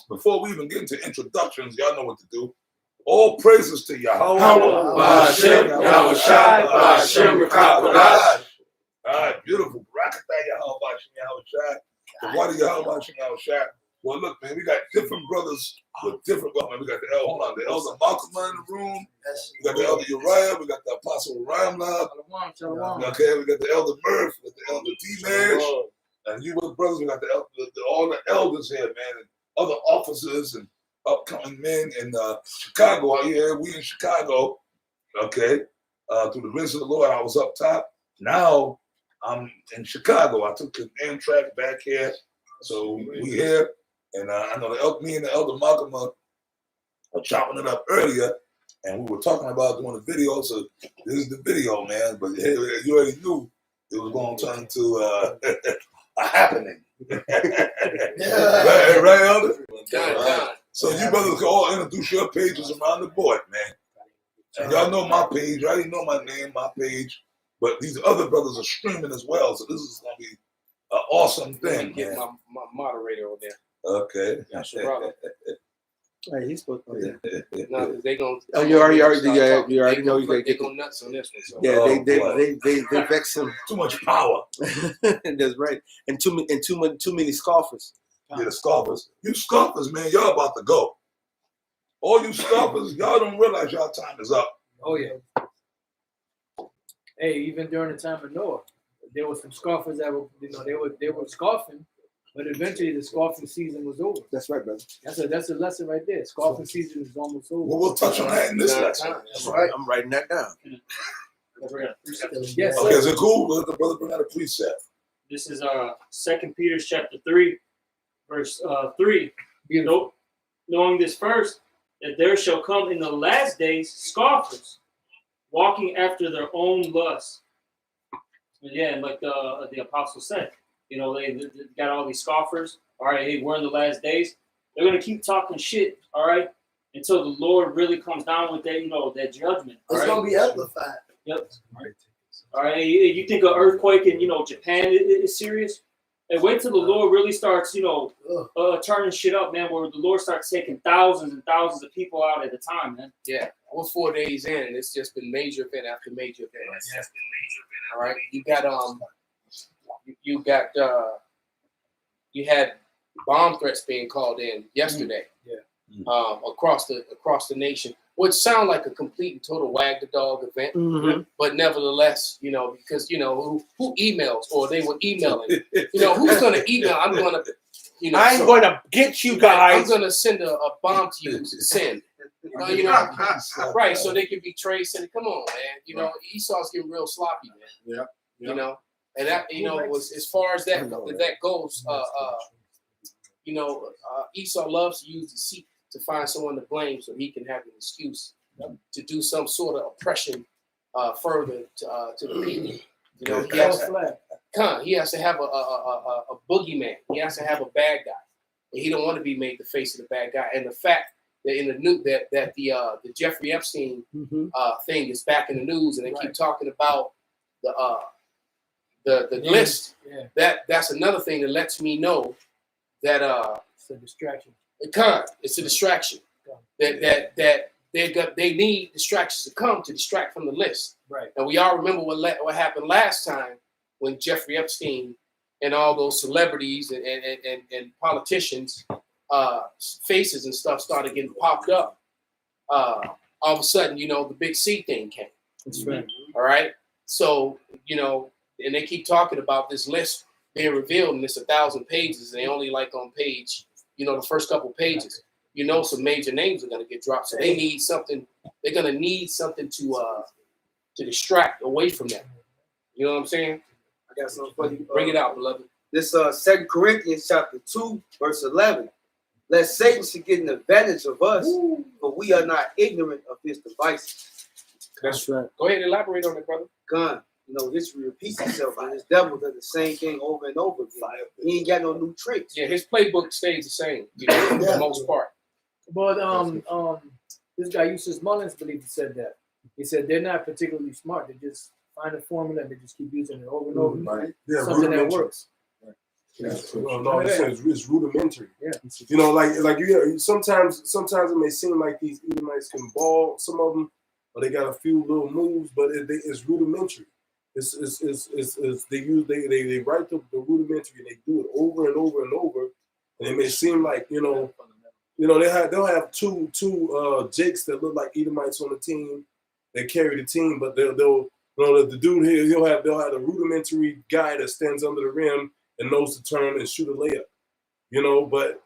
before we even get into introductions, y'all know what to do. All praises to Yahweh. Ba'ashem, Yahushai, Ba'ashem, Rakakodash. All right, beautiful. Rakatah Yahweh, Ba'ashem, Yahushai. The water Yahweh, Ba'ashem, Yahushai. Well, look, man, we got different brothers with different. Well, man, we got the elder Malcolm in the room. We got the elder Uriah. We got the apostle Ramla. Okay, we got the elder Murph. We got the elder D-Mash. And you with brothers, we got all the elders here, man, and other officers and upcoming men in Chicago out here. We in Chicago, okay, through the grace of the Lord. I was up top. Now I'm in Chicago. I took the Amtrak back here, so we here. And I know me and the elder Malcolm are chopping it up earlier, and we were talking about doing a video. So this is the video, man. But you already knew it was going to turn into a happening. right, elder? So you brothers can all introduce your pages around the board, man. And y'all know my page. I already know my name, my page. But these other brothers are streaming as well. So this is going to be an awesome thing, Get my moderator over there. Okay. That's your brother. Hey, he's supposed to. No, because they gonna. Oh, you already know you gotta get go nuts on this one. So. Yeah, they vex him. Too much power. That's right, and too many scoffers. Yeah, the scoffers. You scoffers, man, y'all about to go. All you scoffers, y'all don't realize y'all time is up. Oh yeah. Hey, even during the time of Noah, there were some scoffers that were, they were scoffing. But eventually, the scoffing season was over. That's right, brother. That's a lesson right there. Scoffing season is almost over. Well, we'll touch on that in this lesson. That's right. I'm writing that down. Yes. Okay, is it cool? Let the brother bring out a precept. This is 2 Peter chapter 3, verse 3. Nope. Knowing this first, that there shall come in the last days scoffers, walking after their own lusts. Yeah, and like the apostle said. You know, they got all these scoffers. All right, hey, we're in the last days. They're going to keep talking shit, all right, until the Lord really comes down with that, that judgment. It's going to be amplified. Yep. All right, you think an earthquake in, Japan is serious? And wait till the Lord really starts, turning shit up, man, where the Lord starts taking thousands and thousands of people out at a time, man. Yeah, we're 4 days in, and it's just been major event after major event. All right, you had bomb threats being called in yesterday, across the nation, which sound like a complete and total wag the dog event, but nevertheless, because who emails, or they were emailing, who's going to email? I'm going to, I'm going to get you guys. I'm going to send a bomb to you to send. Right? So they can be traced. And come on, man. Esau's getting real sloppy, man. Yeah. And that, was as far as that goes, Esau loves to use deceit to find someone to blame so he can have an excuse to do some sort of oppression further to the people. He has to have a boogeyman. He has to have a bad guy. And he don't want to be made the face of the bad guy. And the fact that in the news that the Jeffrey Epstein thing is back in the news, and they keep talking about the list. Yeah. That's another thing that lets me know that it's a distraction. It's a distraction. That they need distractions to come to distract from the list. Right. And we all remember what happened last time when Jeffrey Epstein and all those celebrities and politicians faces and stuff started getting popped up. All of a sudden, the big C thing came. That's right. All right. So, and they keep talking about this list being revealed, and it's 1,000 pages. And they only like on page, the first couple pages. Some major names are going to get dropped. So they need something. They're going to need something to distract away from that. You know what I'm saying? I got something for you. Bring it out, beloved. This 2 Corinthians chapter 2, verse 11. Lest Satan should get an advantage of us, but we are not ignorant of his devices. That's right. Go ahead and elaborate on it, brother. Gun. History repeats itself, and this devil does the same thing over and over again. He ain't got no new tricks. Yeah, his playbook stays the same, for the most part. But this guy Eustace Mullins, believe he said that. He said they're not particularly smart. They just find a formula and they just keep using it over and over. Right. Yeah, something that works. No, it's rudimentary. Yeah. You know, like you sometimes it may seem like these Edomites can ball, some of them, or they got a few little moves, but it's rudimentary. It's they write the rudimentary and they do it over and over and over, and it may seem like they'll have two Jakes that look like Edomites on the team. They carry the team, but they'll the dude here they'll have a rudimentary guy that stands under the rim and knows to turn and shoot a layup. But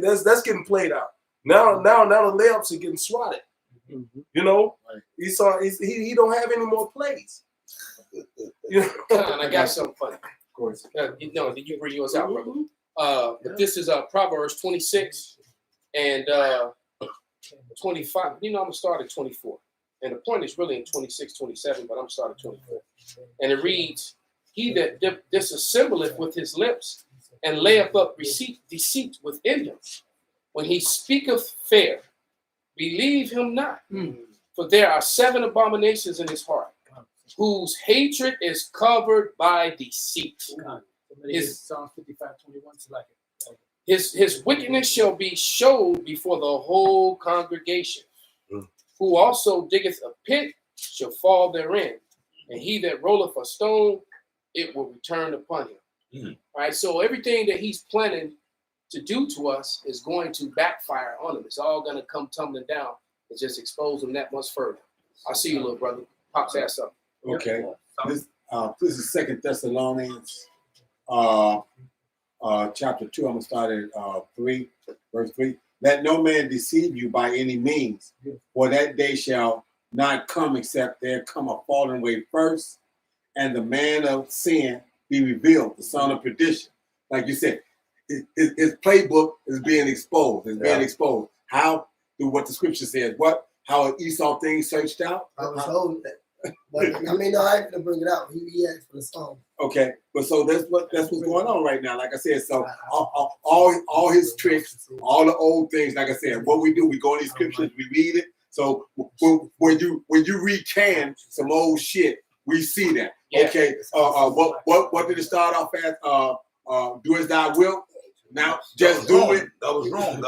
that's getting played out. Now the layups are getting swatted. Esau he don't have any more plays. I got something funny. Of course. Did you bring yours out, brother? But this is Proverbs 26 and 25. I'm gonna start at 24. And the point is really in 26, 27, but I'm starting at 24. And it reads, he that disassembleth with his lips and layeth up deceit within him. When he speaketh fair, believe him not. For there are 7 abominations in his heart, whose hatred is covered by deceit. Psalm 55:21 to like it. His wickedness shall be showed before the whole congregation. Who also diggeth a pit shall fall therein, and he that rolleth a stone, it will return upon him. All right, so everything that he's planning to do to us is going to backfire on him. It's all going to come tumbling down and just expose him that much further. I'll see you, little brother. Pop's ass up. Okay. This is 2 Thessalonians chapter 2. I'm going to start at 3, verse 3. Let no man deceive you by any means, for that day shall not come except there come a falling away first, and the man of sin be revealed, the son of perdition. Like you said, his playbook is being exposed. It's being exposed. How? Through what the scripture says. How Esau things searched out? I was told that. But I have to bring it out. He asked for the song. Okay, but so that's what's going on right now. Like I said, so all his tricks, all the old things. Like I said, what we do, we go in these scriptures, we read it. So when you recant some old shit, we see that. Yeah. Okay, what did it start off as? Do as thou wilt. Now just do it. That was wrong.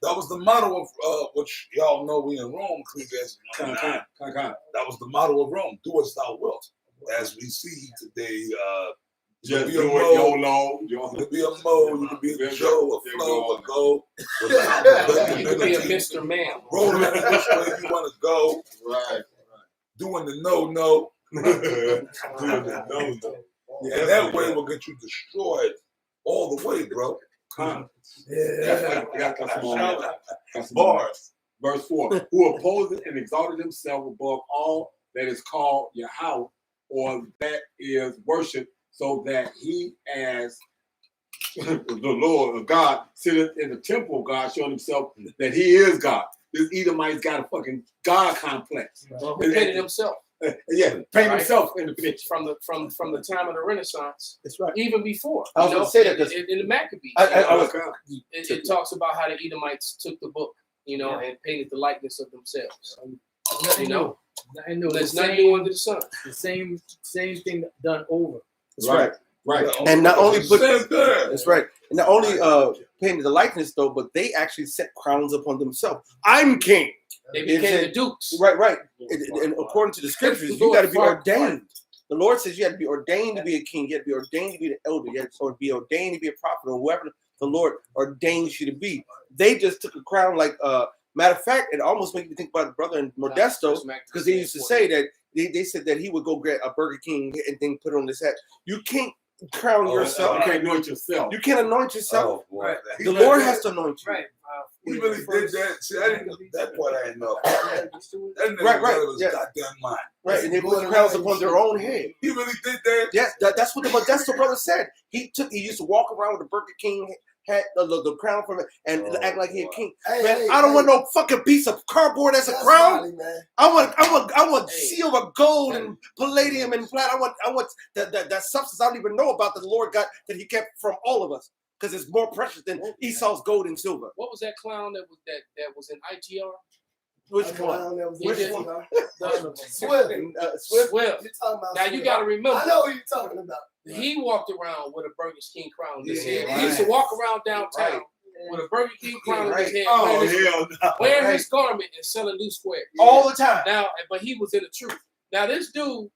That was the motto of which y'all know we in Rome, Ecclesiastes. That was the motto of Rome. Do as thou wilt. As we see today, Just be do a it, Mo, YOLO. You can be a Mo, you can be a Joe, a Flo, a Go. You can be a Mr. Man. Rolling which way you want to go. Right. Doing the no. Doing the no. And that way will get you destroyed all the way, bro. Bars. Verse 4. Who opposeth and exalted himself above all that is called Yahweh, or that is worship, so that he as the Lord of God sitteth in the temple of God, showing himself that he is God. This Edomite's got a fucking God complex. Who painted himself? Paint himself in the picture. From the time of the Renaissance. That's right. Even before. I was going to say that in the Maccabees. It talks about how the Edomites took the book, and painted the likeness of themselves. There's nothing new under the sun. The same thing done over. That's right. Right. And not only that's right. And not only painted the likeness though, but they actually set crowns upon themselves. I'm king. They became the dukes. Right. And according to the scriptures, you got to be ordained. The Lord says you had to be ordained to be a king. You had to be ordained to be the elder. You had to be ordained to be a prophet or whoever the Lord ordains you to be. They just took a crown like matter of fact, it almost makes me think about the brother in Modesto, because he used to say that they said that he would go get a Burger King and then put on his hat. You can't crown yourself. You can't anoint yourself. You can't anoint yourself. Oh, boy. The Lord has to anoint you. Right. He really did that. See, I didn't know that part. I didn't know. That nigga Right. was Yeah. goddamn mind. Right, and they put crowns upon their own head. He really did that. Yes, that's what the Modesto brother said. He used to walk around with a Burger King hat, the crown from it, and act like he a king. I don't want no fucking piece of cardboard as a crown. I want silver, gold, and palladium and plat. I want that substance I don't even know about that the Lord got that He kept from all of us, because it's more precious than Esau's gold and silver. What was that clown that was in ITR? Which That's one? clown that was Which in one? there. Swift. Swift. Swift. You talking about Now Swift. you got to remember, I know who you talking about. he walked around with a Burger King crown on his Yeah, head. He used to right. walk around downtown Right. with a Burger King crown on his Right. head, Oh wearing, his, hell no! wearing his garment and selling new squares. All the time. Now, but he was in the truth. Now this dude,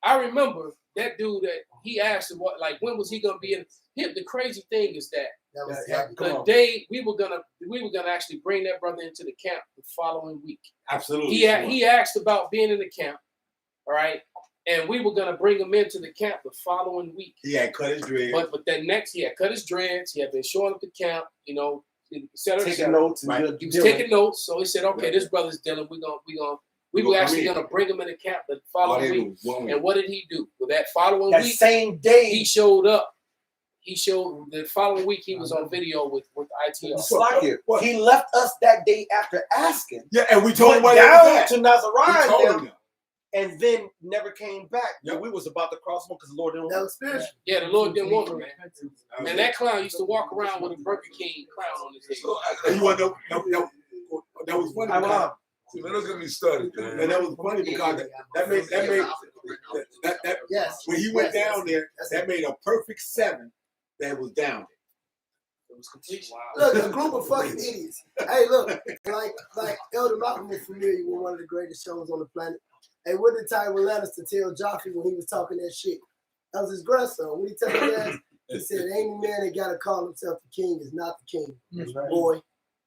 I remember that dude that he asked him what, like, when was he gonna be in? The crazy thing is that That was the day we were gonna actually bring that brother into the camp the following week. Absolutely. He asked about being in the camp, all right, and we were gonna bring him into the camp the following week. He had cut his dread. But that next, he had cut his dreads. He had been showing up to camp, you know, et cetera, et Taking cetera. notes and Right. He was taking notes, so he said, "Okay, this brother's dealing. We were come actually in. gonna bring him in the camp the All following they week." do was one And what did he do? Well, that following That week, same day. he showed up. He showed the following week he was on video with ITL. Slakia, he left us that day after asking. Yeah, and we told him Went where down they to was Nazariah at. We told them, him. and then never came back. Yep. We was about to cross him because the Lord didn't That want was spiritual. Yeah, the Lord didn't want him, man. And that clown used to walk around with a Burger King crown on his head. So And you want to know that was funny because, See, man, don't get me started, man. and that was funny because that made that Yes. when he went Yes. down there, that made a perfect 7 that was down It was complete. Look, a group of fucking idiots. Hey, look, like Elder Malcolm is familiar with one of the greatest shows on the planet. Hey, what did Tyrell Lannister tell Joffrey when he was talking that shit? That was his grandson. What he tell him that? He said, "Any man that gotta call himself the king is not the king, boy."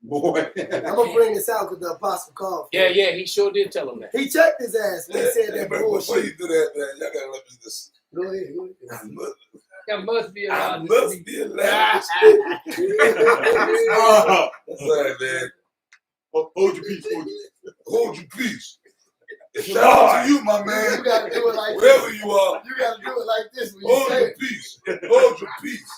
Boy. I'm gonna bring this out because the apostle called. Yeah, he sure did tell him that. He checked his ass when he said Hey, that man, before bullshit. you do that, man, y'all gotta let me just. Go ahead. That must be I allowed to must speak. be allowed. Oh, Sorry, man. hold your peace. Hold your peace. Shout out to you, my man. You gotta do it like Wherever this. you are, You gotta do it like this when you hold say your it. peace. Hold your peace.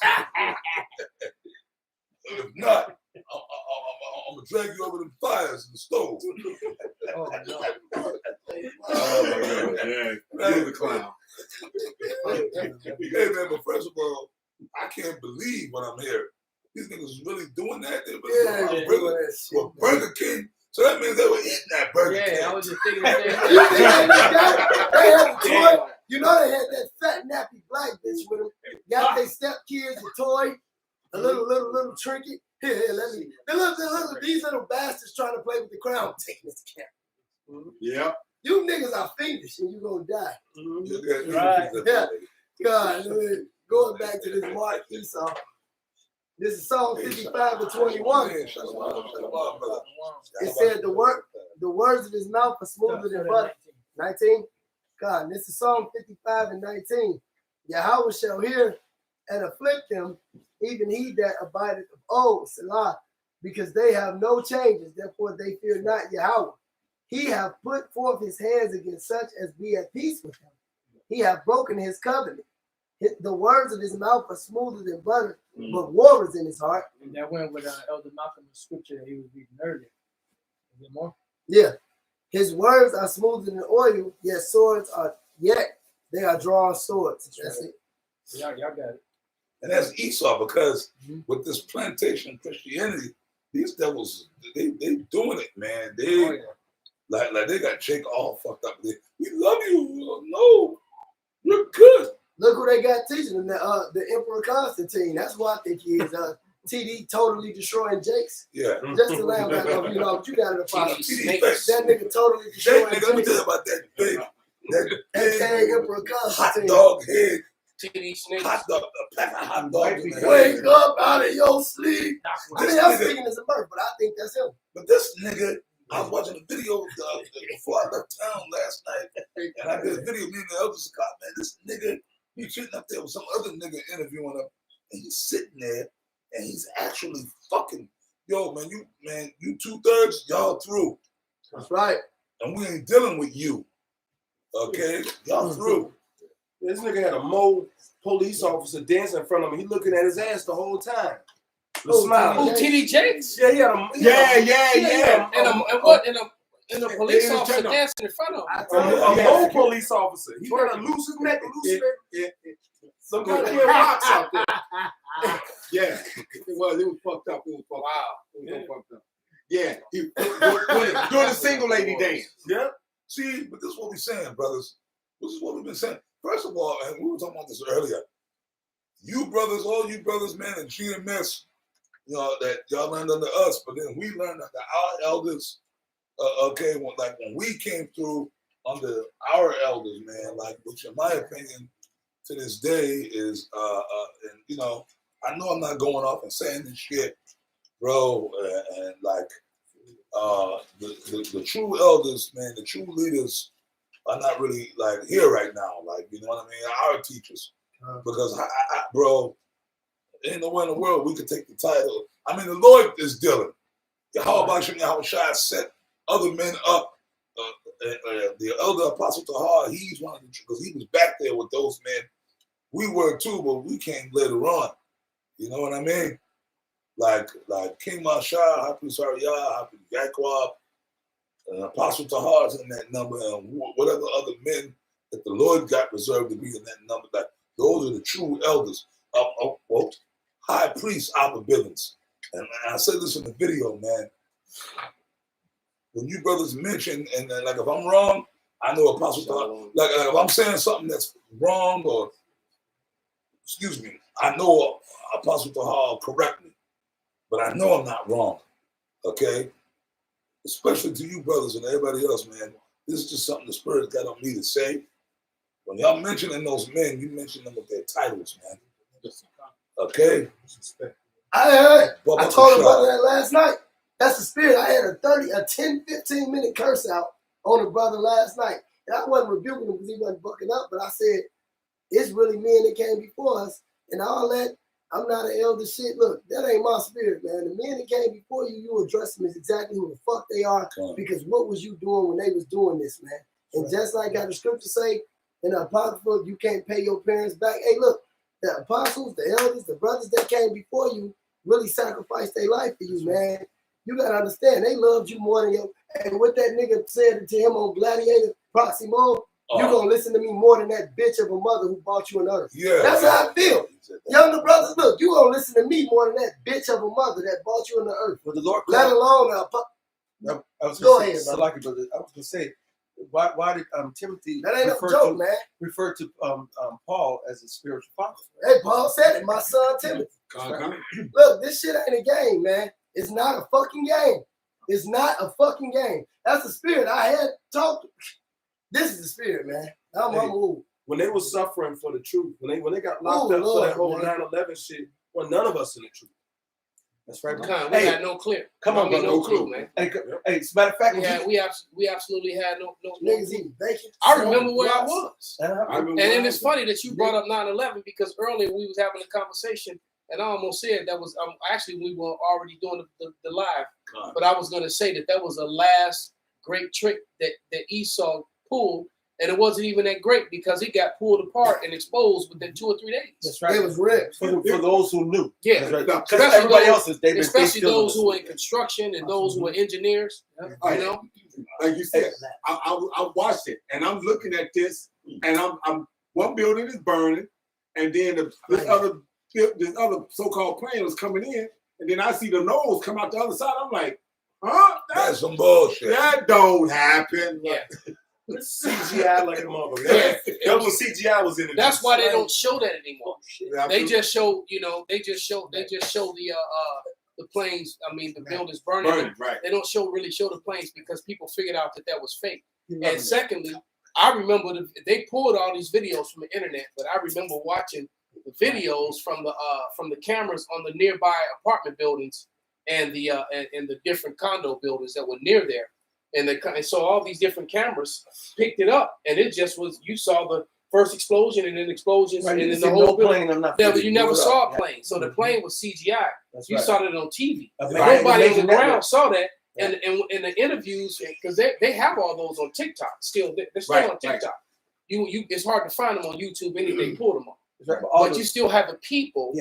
If not, I'm gonna drag you over the fires and the stove. Oh, no. Oh my God, yeah, you're the clown. Hey, man, but first of all, I can't believe what I'm hearing. These niggas is really doing that. They really Yeah, doing they Burger, doing that shit, well, Burger King. So that means they were eating that Burger King. Yeah, I was just thinking the same You think they just got it? They had a Damn. toy. You know they had that fat nappy black bitch with them. Got their stepkids a toy, a little trinket. Here, let me. These little bastards trying to play with the crown. Take this camp. Yeah. You niggas are fiendish and you gonna die. You got- Right. Yeah. God, going back to this Mark Esau. This is Psalm 55 to 21. Yeah, shut them up, brother. It said the words of his mouth are smoother than butter. 19. God, this is Psalm 55 and 19. Yahweh shall hear and afflict them, even he that abideth of old, Selah, because they have no changes, therefore they fear not Yahweh. He hath put forth his hands against such as be at peace with him. He hath broken his covenant. The words of his mouth are smoother than butter, but war is in his heart. And that went with Elder Malcolm's scripture that he was reading earlier. Is there more? Yeah. His words are smoother than oil, yet they are drawn swords. That's it. Y'all got it. And that's Esau because with this plantation Christianity, these devils, they doing it, man. They Oh, yeah. like they got Jake all fucked up. We love you. No, you're good. Look who they got teaching them, the Emperor Constantine. That's who I think he is. TD totally destroying Jakes. Yeah. Just to laugh back over, you know, what you got in the pocket. TD That nigga totally Jake, destroying nigga, let me tell you Jakes. about that big, that AKA big Emperor hot Constantine. dog head, TD Snakes. hot dog, a pack of hot dogs in the Wake head. up out of your sleep. I This mean, I'm nigga- speaking as a bird, but I think that's him. But this nigga, I was watching a video before I left town last night, and I did a video, me and the elders cop, man, this nigga, he's sitting up there with some other nigga interviewing him, and he's sitting there, and he's actually fucking, yo, man, you 2/3, y'all through. That's right. And we ain't dealing with you. Okay? Y'all through. This nigga had a Mo police officer dancing in front of him. He looking at his ass the whole time. Oh, Smiling. Who, TD Jakes? Yeah, he had a Yeah. And a police Yeah, officer turn up. dancing in front of him. I A told you. Mo police officer. He got a loose neck, loose neck. Some kind of rocks out there. Yeah. It was fucked up. It was fucked up. Wow. It was fucked up. Yeah, doing the single lady dance. Yeah. See, but this is what we're saying, brothers. This is what we've been saying. First of all, and we were talking about this earlier. You brothers, all you brothers, man, and GMS, you know, that y'all learned under us, but then we learned under our elders. When we came through under our elders, man, like, which in my opinion, to this day is, and you know, I know I'm not going off and saying this shit, bro, and like, the true elders, man, the true leaders are not really like here right now, like, you know what I mean, our teachers, because bro, ain't nowhere in the world we could take the title. I mean, the Lord is dealing. Yahweh Shai set other men up. The elder apostle Tahar, he's one of the, because he was back there with those men. We were too, but we came later on. You know what I mean? Like King Mashah, High Priest Ariyah, High Priest Yaquab, Apostle Tahar's in that number, and whatever other men that the Lord got reserved to be in that number. Like, those are the true elders. High Priest Abba Bivens. And I said this in the video, man. When you brothers mention, and like if I'm wrong, I know Apostle Tahar. Like if I'm saying something that's wrong, or excuse me, I know Apostle Tahar correct me, but I know I'm not wrong. Okay, especially to you brothers and everybody else, man. This is just something the Spirit got on me to say. When y'all mentioning those men, you mention them with their titles, man. Okay. I heard. I told him about that last night. That's the Spirit. I had a 10, 15 minute curse out on a brother last night. And I wasn't rebuking him because he wasn't bucking up, but I said, it's really men that came before us. And all that, I'm not an elder shit. Look, that ain't my spirit, man. The men that came before you, you address them as exactly who the fuck they are. Because what was you doing when they was doing this, man? And just like the scripture say in the Apocrypha, you can't pay your parents back. Hey, look, the apostles, the elders, the brothers that came before you really sacrificed their life for you, man. You gotta understand, they loved you more than your. And what that nigga said to him on Gladiator Proximo, you gonna listen to me more than that bitch of a mother who bought you on earth. Yeah, that's how I feel. Younger brothers, look, you gonna listen to me more than that bitch of a mother that bought you on the earth. But the Lord, let alone go ahead, brother. I was gonna say, why did Timothy that ain't no joke, man? Refer to Paul as a spiritual father? Hey, Paul said it. My son Timothy. Look, this shit ain't a game, man. It's not a fucking game. It's not a fucking game. That's the Spirit. I had talked. This is the Spirit, man. I'm moved. When they were suffering for the truth, when they got locked up for that whole 9/11 shit, well, none of us in the truth. That's right. We got no clear. Come on, bro. No clue, man. Hey, as a matter of fact, we absolutely had no niggas eating bacon. I remember where I was. And then it's funny that you brought up 9/11 because earlier we was having a conversation and I almost said that was actually we were already doing the live, but I was going to say that was the last great trick that Esau pulled, and it wasn't even that great because he got pulled apart and exposed within 2 or 3 days. That's right. It was ripped for those who knew. Yeah, because everybody else is especially those who are in construction and those who are engineers. You know, like you said, I watched it and I'm looking at this, and I'm one building is burning, and then this other so-called plane was coming in, and then I see the nose come out the other side. I'm like, huh? That's some bullshit. That don't happen. Yeah. CGI like a motherfucker. That was CGI was in it. That's why they don't show that anymore. They just show, they just show the planes. I mean, the buildings burning. Right. They don't really show the planes because people figured out that was fake. And secondly, I remember they pulled all these videos from the internet, but I remember watching the videos from the cameras on the nearby apartment buildings and the different condo buildings that were near there, and so all these different cameras picked it up, and it just was, you saw the first explosion and then explosions, and then the whole building. You never saw a plane, so the plane was CGI. You saw it on TV. Nobody on the ground saw that. And in the interviews, because they have all those on TikTok still, they're still on TikTok. You it's hard to find them on YouTube. They pull them on. But you still have the people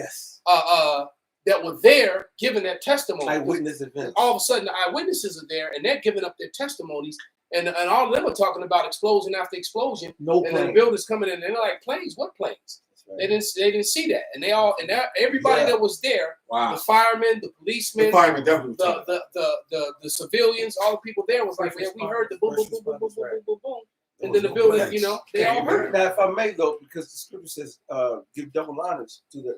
that were there giving their testimony. Eyewitness events. All of a sudden, the eyewitnesses are there, and they're giving up their testimonies, and all of them are talking about explosion after explosion. Then the buildings coming in, and they're like, planes? What planes? They didn't see that, and everybody that was there, Wow. the firemen, the policemen, The firemen definitely. the civilians, all the people there was like, yeah, we heard the boom, boom, boom, boom, boom, boom, boom, boom, boom. And then the building, you know, they all heard it. Now, if I may though, because the scripture says, give double honors to the,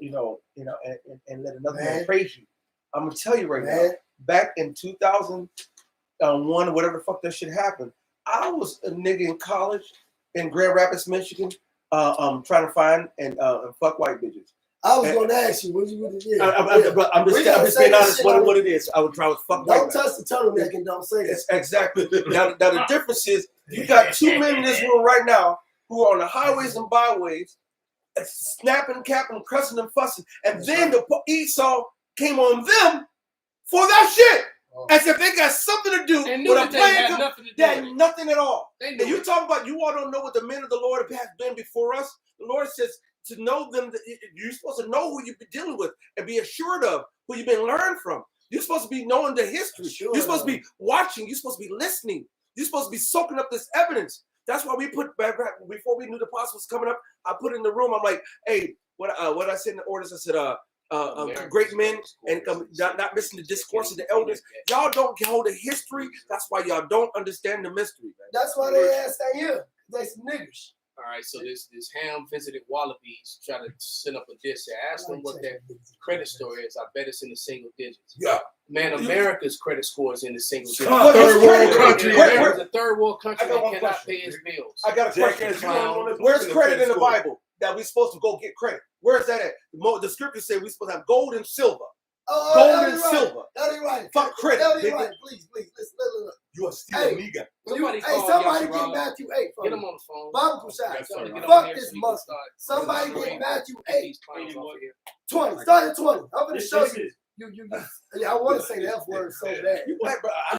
and let another man praise you. I'm gonna tell you right now, back in 2001, whatever the fuck that shit happened, I was a nigga in college in Grand Rapids, Michigan, trying to find and fuck white bitches. I was going to ask you, what you would do? I'm just being honest what it is. I would try to fuck white. Don't touch the turtleneck and don't say that. Exactly. Now the difference is you got two men in this room right now who are on the highways and byways, snapping, capping, cussing and fussing, and then the Esau came on them for that shit. As if they got something to do with a plan. They had nothing at all. And you talking about you all don't know what the men of the Lord have been before us. The Lord says to know them, you're supposed to know who you've been dealing with and be assured of who you've been learned from. You're supposed to be knowing the history. You're supposed to be watching. You're supposed to be listening. You're supposed to be soaking up this evidence. That's why we put back before we knew the apostle was coming up. I put in the room. I'm like, hey, what I said in the orders? I said, great men and not missing the discourse of the elders. Y'all don't hold the history. That's why y'all don't understand the mystery. Man. That's why they asked that here. They some niggers. All right, so this Ham visited Wallabies, trying to send up a diss. I asked them what their credit score is. I bet it's in the single digits. Yeah. Man, America's credit score is in the single digits. Third world country. America's a third world country that cannot pay its bills. I got a question. Where's credit in the Bible that we're supposed to go get credit? Where's that at? The scriptures say we're supposed to have gold and silver. Gold and silver. That ain't right. Fuck credit. That ain't right. Please, listen. You are still a nigga. Somebody get Matthew 8 from Get him on the phone. Bible Kushai. Fuck this mustard. Somebody get Matthew 8. 20. Start at 20. I'm going to show you. I want to say the F word so bad.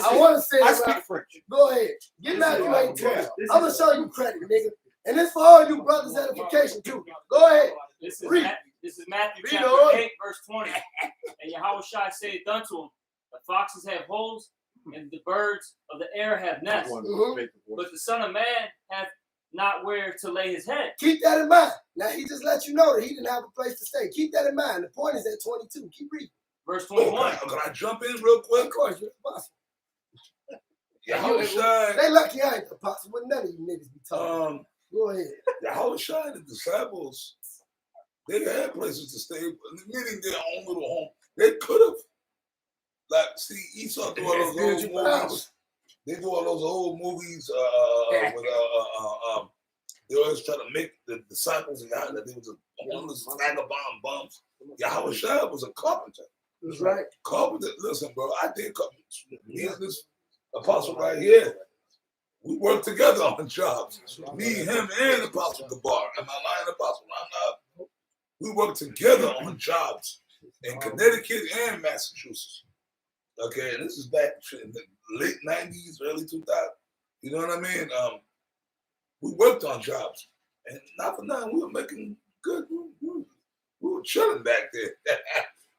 I want to say it. I speak French. Go ahead. Get Matthew 8 20. I'm going to show you credit, nigga. And it's for all you brothers' edification, too. Go ahead. Read. This is Matthew chapter 8, verse 20. And Yahweh Shai saith unto him, the foxes have holes, and the birds of the air have nests. But the Son of Man hath not where to lay his head. Keep that in mind. Now, he just let you know that he didn't have a place to stay. Keep that in mind. The point is at 22. Keep reading. Verse 21. Can I jump in real quick? Of course, you're possible. Yahweh Shai. They lucky I ain't the apostle, but none of you niggas be talking. Go ahead. Yahweh Shai and the disciples, they had places to stay, meaning their own little home. They could have. Like, see, Esau do all those old movies. They do all those old movies with they always try to make the disciples out that they was a homeless vagabond bums. Yahweh Shai was a carpenter. That's right. Carpenter, listen, bro, I did carpenter. Me and this apostle right here, we work together on jobs. Me, him, and Apostle Gabar. Am I lying, Apostle? I'm not. We work together on jobs in Connecticut and Massachusetts. Okay, and this is back in the late 90s, early 2000s. You know what I mean? We worked on jobs. And not for nothing, we were making good. We were chilling back there.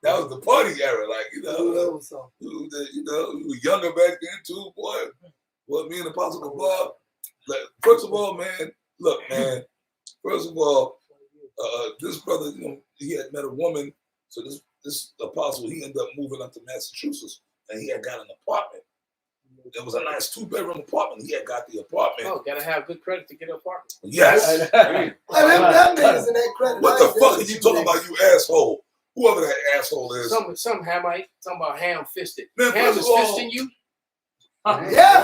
That was the party era. Like, we were younger back then too, boy. Well, me and Apostle Gabar. Like, first of all, man, look, man. First of all, this brother, he had met a woman. So this apostle, he ended up moving up to Massachusetts, and he had got an apartment. It was a nice 2-bedroom apartment. He had got the apartment. Oh, gotta have good credit to get an apartment. Yes. That niggas in that credit. What the fuck are you talking about, you asshole? Whoever that asshole is. Some Hamite, talking about ham-fisted. Man, Ham is fisting you? Yeah.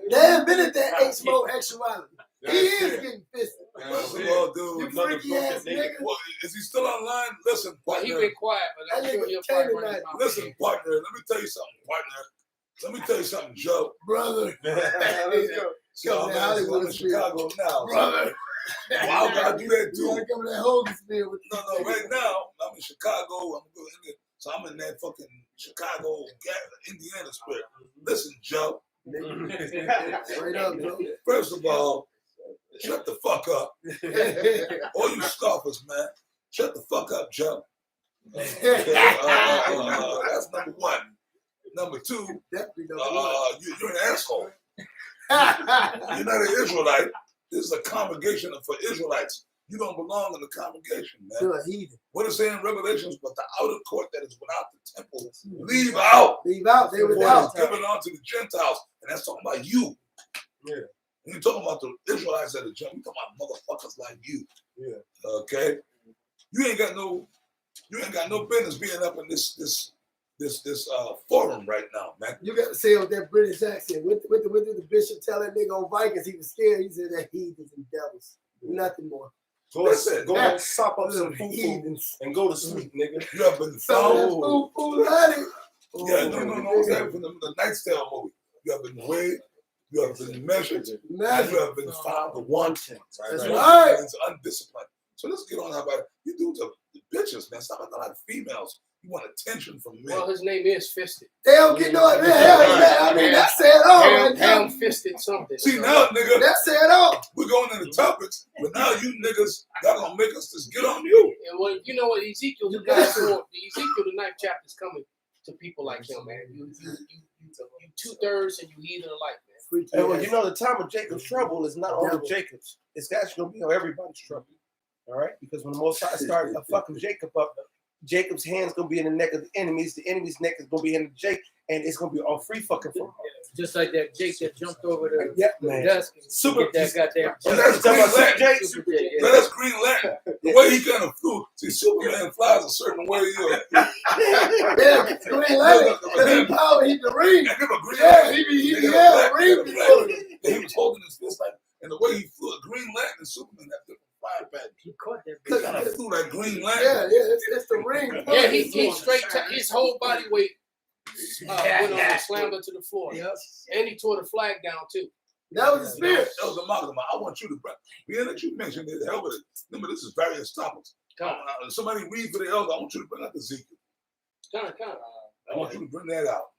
They admitted that homosexuality. He is getting fisted. First of all, dude, you freaky ass nigga. Well, is he still online? Listen, partner. He been quiet, but I'm sure he'll probably run his mouth. Listen, partner, let me tell you something, partner. Let me tell you something, Joe. Brother. Yo, man, I'm in Chicago now. Brother. Why would I do that too? You gotta come to that Hogan'sville with No, right now, I'm in Chicago. So I'm in that fucking Chicago, Indiana spirit. Listen, Joe. Straight up, Joe. First of all, shut the fuck up. All you scoffers, man. Shut the fuck up, Joe. That's number one. Number two, you're an asshole. You're not an Israelite. This is a congregation for Israelites. You don't belong in the congregation, man. You're a heathen. What it say in Revelations? But the outer court that is without the temple, leave out. Leave out. They without. Give it on to the Gentiles. And that's talking about you. Yeah. When you're talking about the Israelites at the Gentiles, we're talking about motherfuckers like you. Yeah. Okay? You ain't got no business being up in this forum right now, man. You got to say with that British accent. What did the bishop tell that nigga on Vikings? He was scared. He said that heathens and devils. Nothing more. Go and sop up some food and go to sleep, nigga. You have been found. Food, honey. Yeah, no. That from the Night's Tale movie. You have been weighed. You have been measured. And you have been found wanting. That's right. It's undisciplined. So let's get on about it. You do the bitches, man. Stop acting like females. You want attention from men. Well, his name is Fisted. They don't get no. I mean, that's it all. Ham Fisted something. See now, nigga. That's it all. We're going into topics, but now you niggas, y'all gonna make us just get on you. And well, you know what? Ezekiel, the 9th chapter is coming to people like him, man. You 2/3 and you heathen alike, man. And well, you know, the time of Jacob's trouble is not only Jacob's. It's actually going to be on everybody's trouble. All right? Because when the Most High started fucking Jacob up, Jacob's hand's going to be in the neck of the enemies. The enemy's neck is going to be in the Jake, and it's going to be all free fucking for him. Just like that Jake that jumped over the man. desk. Super. That goddamn. That's Green Lantern. The way he kind of flew. See, Superman flies a certain way. Green Lantern. He power. He the ring. He was holding his fist like, and the way he flew, Green Lantern and Superman have different fire patterns. He caught that. He kind of flew like Green Lantern. Yeah, it's the ring. Yeah, he straight his whole body weight went on and slammed her to the floor. Yep. And he tore the flag down too. That was the spirit. Elder Malcolm, I want you to, being that you mentioned it, hell with it. Remember, this is various topics. Somebody read for the elder. I want you to bring out Ezekiel. I want you to bring that out.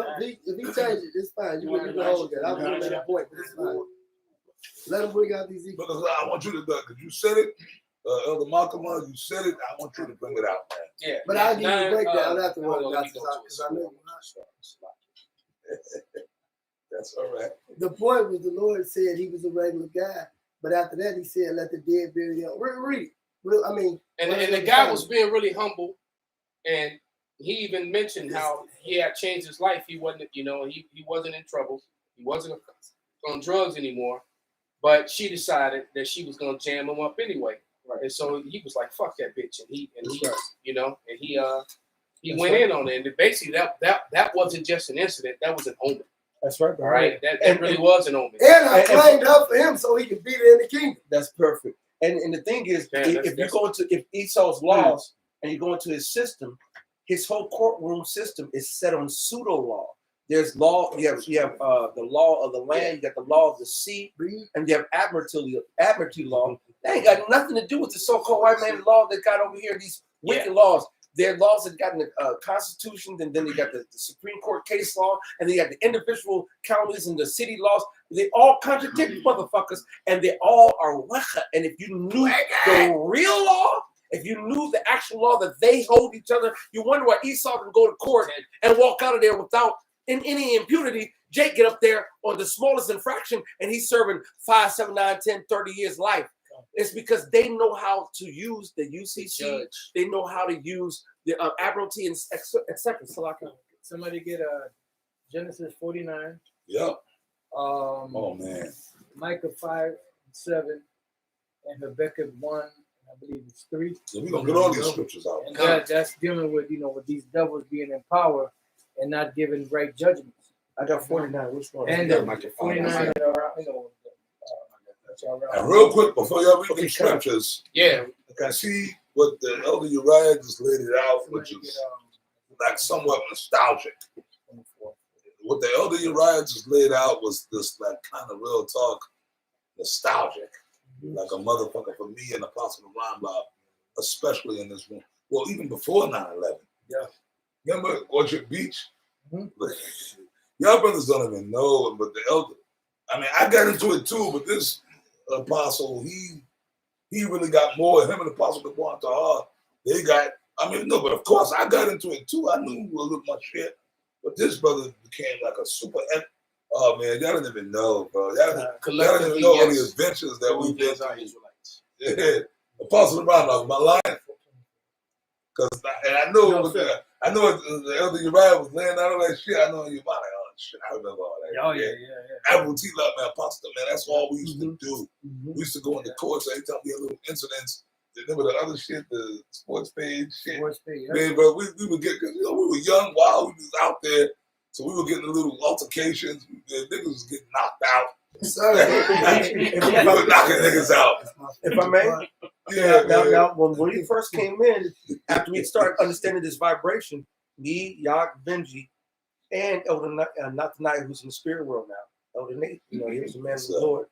If he changes it, it's fine. You can hold that. I'm going to make a point, but it's fine. Let him bring out these Ezekiel. Because I want you to, because you said it, Elder Malcolm, you said it. I want you to bring it out, man. Yeah. But I'll give you a breakdown afterwards, because I know you're not. That's all right. The point was the Lord said he was a regular guy, but after that he said, "Let the dead bury their." Read. I mean, and the guy was being really humble, and he even mentioned how he had changed his life. He wasn't, he wasn't in trouble. He wasn't on drugs anymore. But she decided that she was gonna jam him up anyway, and so he was like, "Fuck that bitch," and he went in on it. And basically, that wasn't just an incident. That was an omen. That's right, bro. All right, that really was an omen. And I claimed up for him so he could be there in the kingdom. That's perfect. And the thing is, if Esau's laws and you go into his system, his whole courtroom system is set on pseudo law. There's law. You have the law of the land. You got the law of the sea, and you have admiralty law. That ain't got nothing to do with the so-called white man law that got over here. These wicked laws. There are laws that got in the Constitution, and then you got the Supreme Court case law, and then you got the individual counties and the city laws. They all contradict motherfuckers, and they all are waka. And if you knew the real law, if you knew the actual law that they hold each other, you wonder why Esau can go to court and walk out of there without any impunity. Jake get up there on the smallest infraction, and he's serving 5, 7, 9, 10, 30 years life. It's because they know how to use the UCC. They know how to use the admiralty and etc. Somebody get Genesis 49. Yep. Oh man. Micah 5:7 and Habakkuk 1. I believe it's 3. So we're gonna get all these scriptures out. And that's dealing with with these devils being in power and not giving right judgments. I got 49. Which one? And 49 And real quick before y'all read these scriptures, I see what the Elder Uriah just laid it out, which is like somewhat nostalgic. What the Elder Uriah just laid out was this like kind of real talk, nostalgic, like a motherfucker for me and Apostle Rambob, especially in this room. Well, even before 9/11. Yeah. Remember Orchard Beach? Y'all brothers don't even know, but the Elder, I mean, I got into it too, but this apostle, he really got more. Him and Apostle Gabon Tahar, they got, but of course I got into it too. I knew a little much shit, but this brother became like a super. Oh man, y'all don't even know, bro. Y'all don't even know all the adventures that we did. Yeah. Apostle Brown, my line. Cause I know No, it was, sir. I know it, the elder Uriah was laying out all that shit. I know in your mind, like, oh shit, I remember all that. Oh yeah. Admiral T Love, man, Apostle, man, that's all we used to do. Mhm. We used to go in the courts every time we had little incidents. Remember the other shit, the sports page shit. Sports page, yeah. Man, bro, we would get, cause you know, we were young, wild, we was out there. So we were getting the little altercations. The niggas was getting knocked out. We were knocking niggas out. If I may, Yeah, now, when we first came in, after we started understanding this vibration, me, Yak, Benji, and Elder not tonight, who's in the spirit world now, Elder Nate, you know, he was a man of the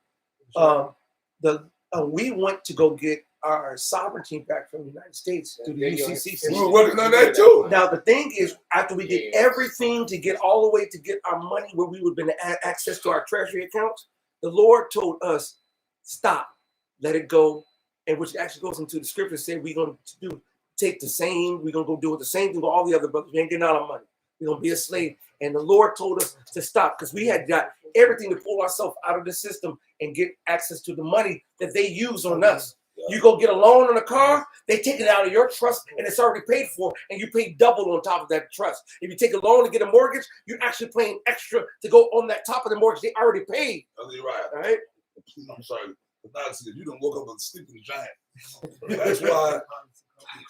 Lord. We went to go get our sovereignty back from the United States through the UCC. We were working on that too. Now the thing is, after we did everything to get all the way to get our money where we would have been access to our treasury accounts, the Lord told us, stop, let it go, and which actually goes into the scripture, said we're going to take the same, we're going to go do it the same thing with all the other brothers. We ain't getting out of money. We're going to be a slave. And the Lord told us to stop because we had got everything to pull ourselves out of the system and get access to the money that they use on us. You go get a loan on a car, they take it out of your trust and it's already paid for, and you pay double on top of that trust. If you take a loan to get a mortgage, you're actually paying extra to go on that top of the mortgage they already paid. You're right. All right? I'm sorry. But now, see, you don't woke up a sleeping giant. That's why,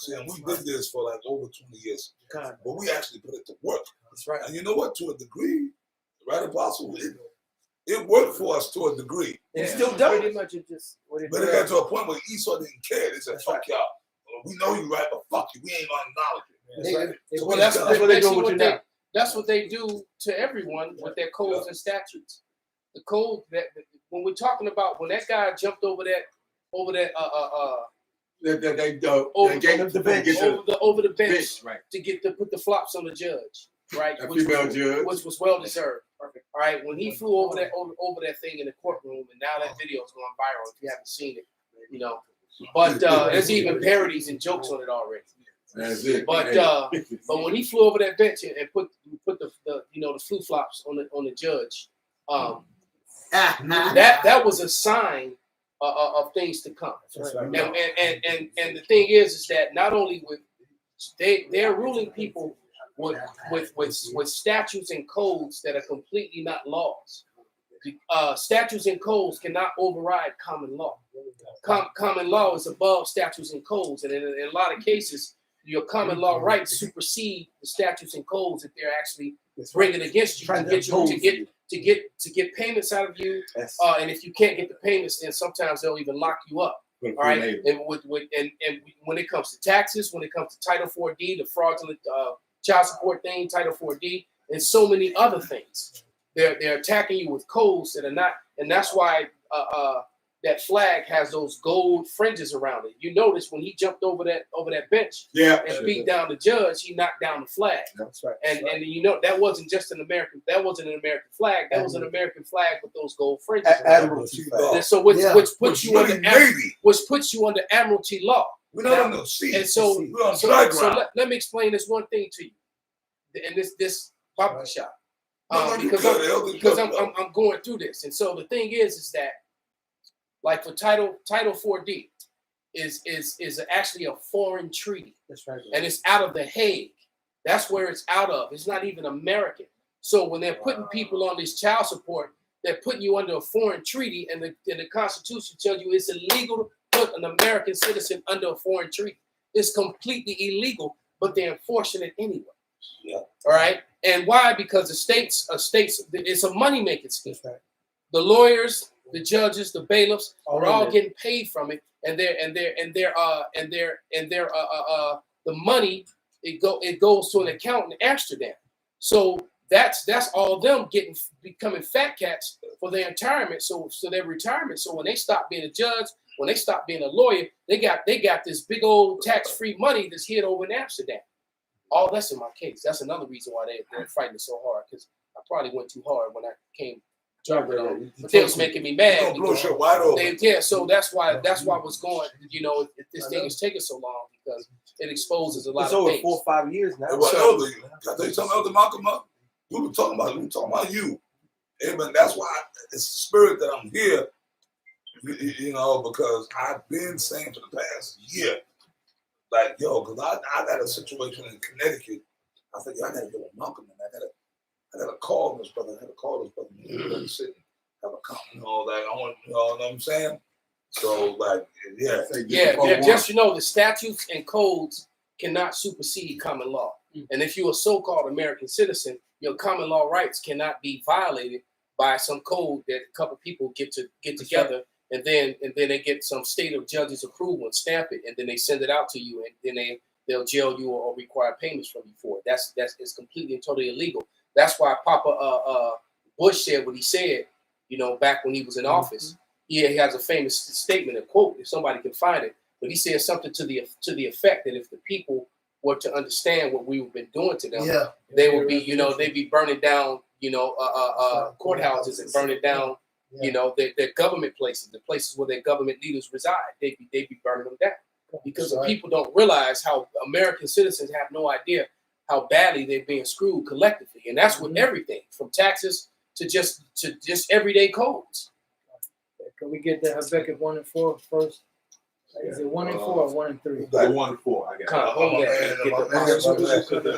see, and we did this for like over 20 years. God. But we actually put it to work. That's right. And you know what? To a degree, right, Apostle? It worked for us to a degree. And it still does. Pretty much it just. But it got to a point where Esau didn't care. They said, fuck y'all. We know you right, but fuck you. We ain't gonna acknowledge it. Well, that's what they do with you now. That's what they do to everyone with their codes and statutes. The code that when we're talking about when that guy jumped over the bench right, to put the flops on the judge, right? Which was well deserved. Perfect. All right, when he flew over that thing in the courtroom, and now that video is going viral. If you haven't seen it, you know. But there's even parodies and jokes on it already. That's it. But when he flew over that bench and put the flu flops on the judge, that was a sign of things to come. Right. And the thing is that not only with they're ruling people with statutes and codes that are completely not laws. Statutes and codes cannot override common law. Common law is above statutes and codes, and in a lot of cases, your common law rights supersede the statutes and codes that they're actually bringing against you to get payments out of you. Yes. And if you can't get the payments, then sometimes they'll even lock you up. All right, and when it comes to taxes, when it comes to Title 4D, the fraudulent child support thing, Title 4D, and so many other things, they're attacking you with codes that are not, and that's why that flag has those gold fringes around it. You notice when he jumped over that bench, and beat down the judge, he knocked down the flag. That's right. And you know that wasn't just an American. That wasn't an American flag. That was an American flag with those gold fringes. Admiralty flag. And so which puts you under Admiralty law. We don't have no sea. And so let me explain this one thing to you. And this barber shop. Because I'm going through this. And so the thing is that like for Title 4D is actually a foreign treaty. That's right. And it's out of The Hague. That's where it's out of. It's not even American. So when they're putting people on this child support, they're putting you under a foreign treaty, and the Constitution tells you it's illegal to put an American citizen under a foreign treaty. It's completely illegal, but they're enforcing it anyway. Yeah. All right. And why? Because the states, it's a money-making scheme. Right. The lawyers, the judges, the bailiffs are all getting paid from it, and the money it goes to an account in Amsterdam. So that's all them becoming fat cats for their retirement. So their retirement. So when they stop being a judge, when they stop being a lawyer, they got this big old tax-free money that's hid over in Amsterdam. All that's in my case. That's another reason why they're fighting it so hard, because I probably went too hard when I came. But they was making me mad. So that's why what's going. You know, if this thing is taking so long, because it exposes a lot of things. It's over 4 or 5 years now. Well, Elder, can I tell you something, Elder Malcolm? We were talking about you. Amen. That's why it's the spirit that I'm here. You know, because I've been saying for the past year, like, yo, because I got a situation in Connecticut. I think I gotta go with Malcolm, and I gotta call this brother. I gotta call this brother. You sit and have a conversation, you know, like I want, you know what I'm saying? So, like, yeah. Just the statutes and codes cannot supersede common law. And if you're a so-called American citizen, your common law rights cannot be violated by some code that a couple people get together, and then they get some state of judge's approval and stamp it, and then they send it out to you, and then they'll jail you or require payments from you for it. That's it's completely and totally illegal. That's why Papa Bush said what he said, you know, back when he was in office. Yeah, he has a famous statement, a quote, if somebody can find it. But he said something to the effect that if the people were to understand what we've been doing to them, they would be, you know, they'd be burning down, you know, courthouses and burning down, you know, their government places, the places where their government leaders reside. They'd be burning them down because the people don't realize how American citizens have no idea how badly they're being screwed collectively, and that's with everything from taxes to just everyday codes. Can we get the Habakkuk 1 and 4 first? Is it 1 and 4 or 1 and 3? Like 1 and 4. I got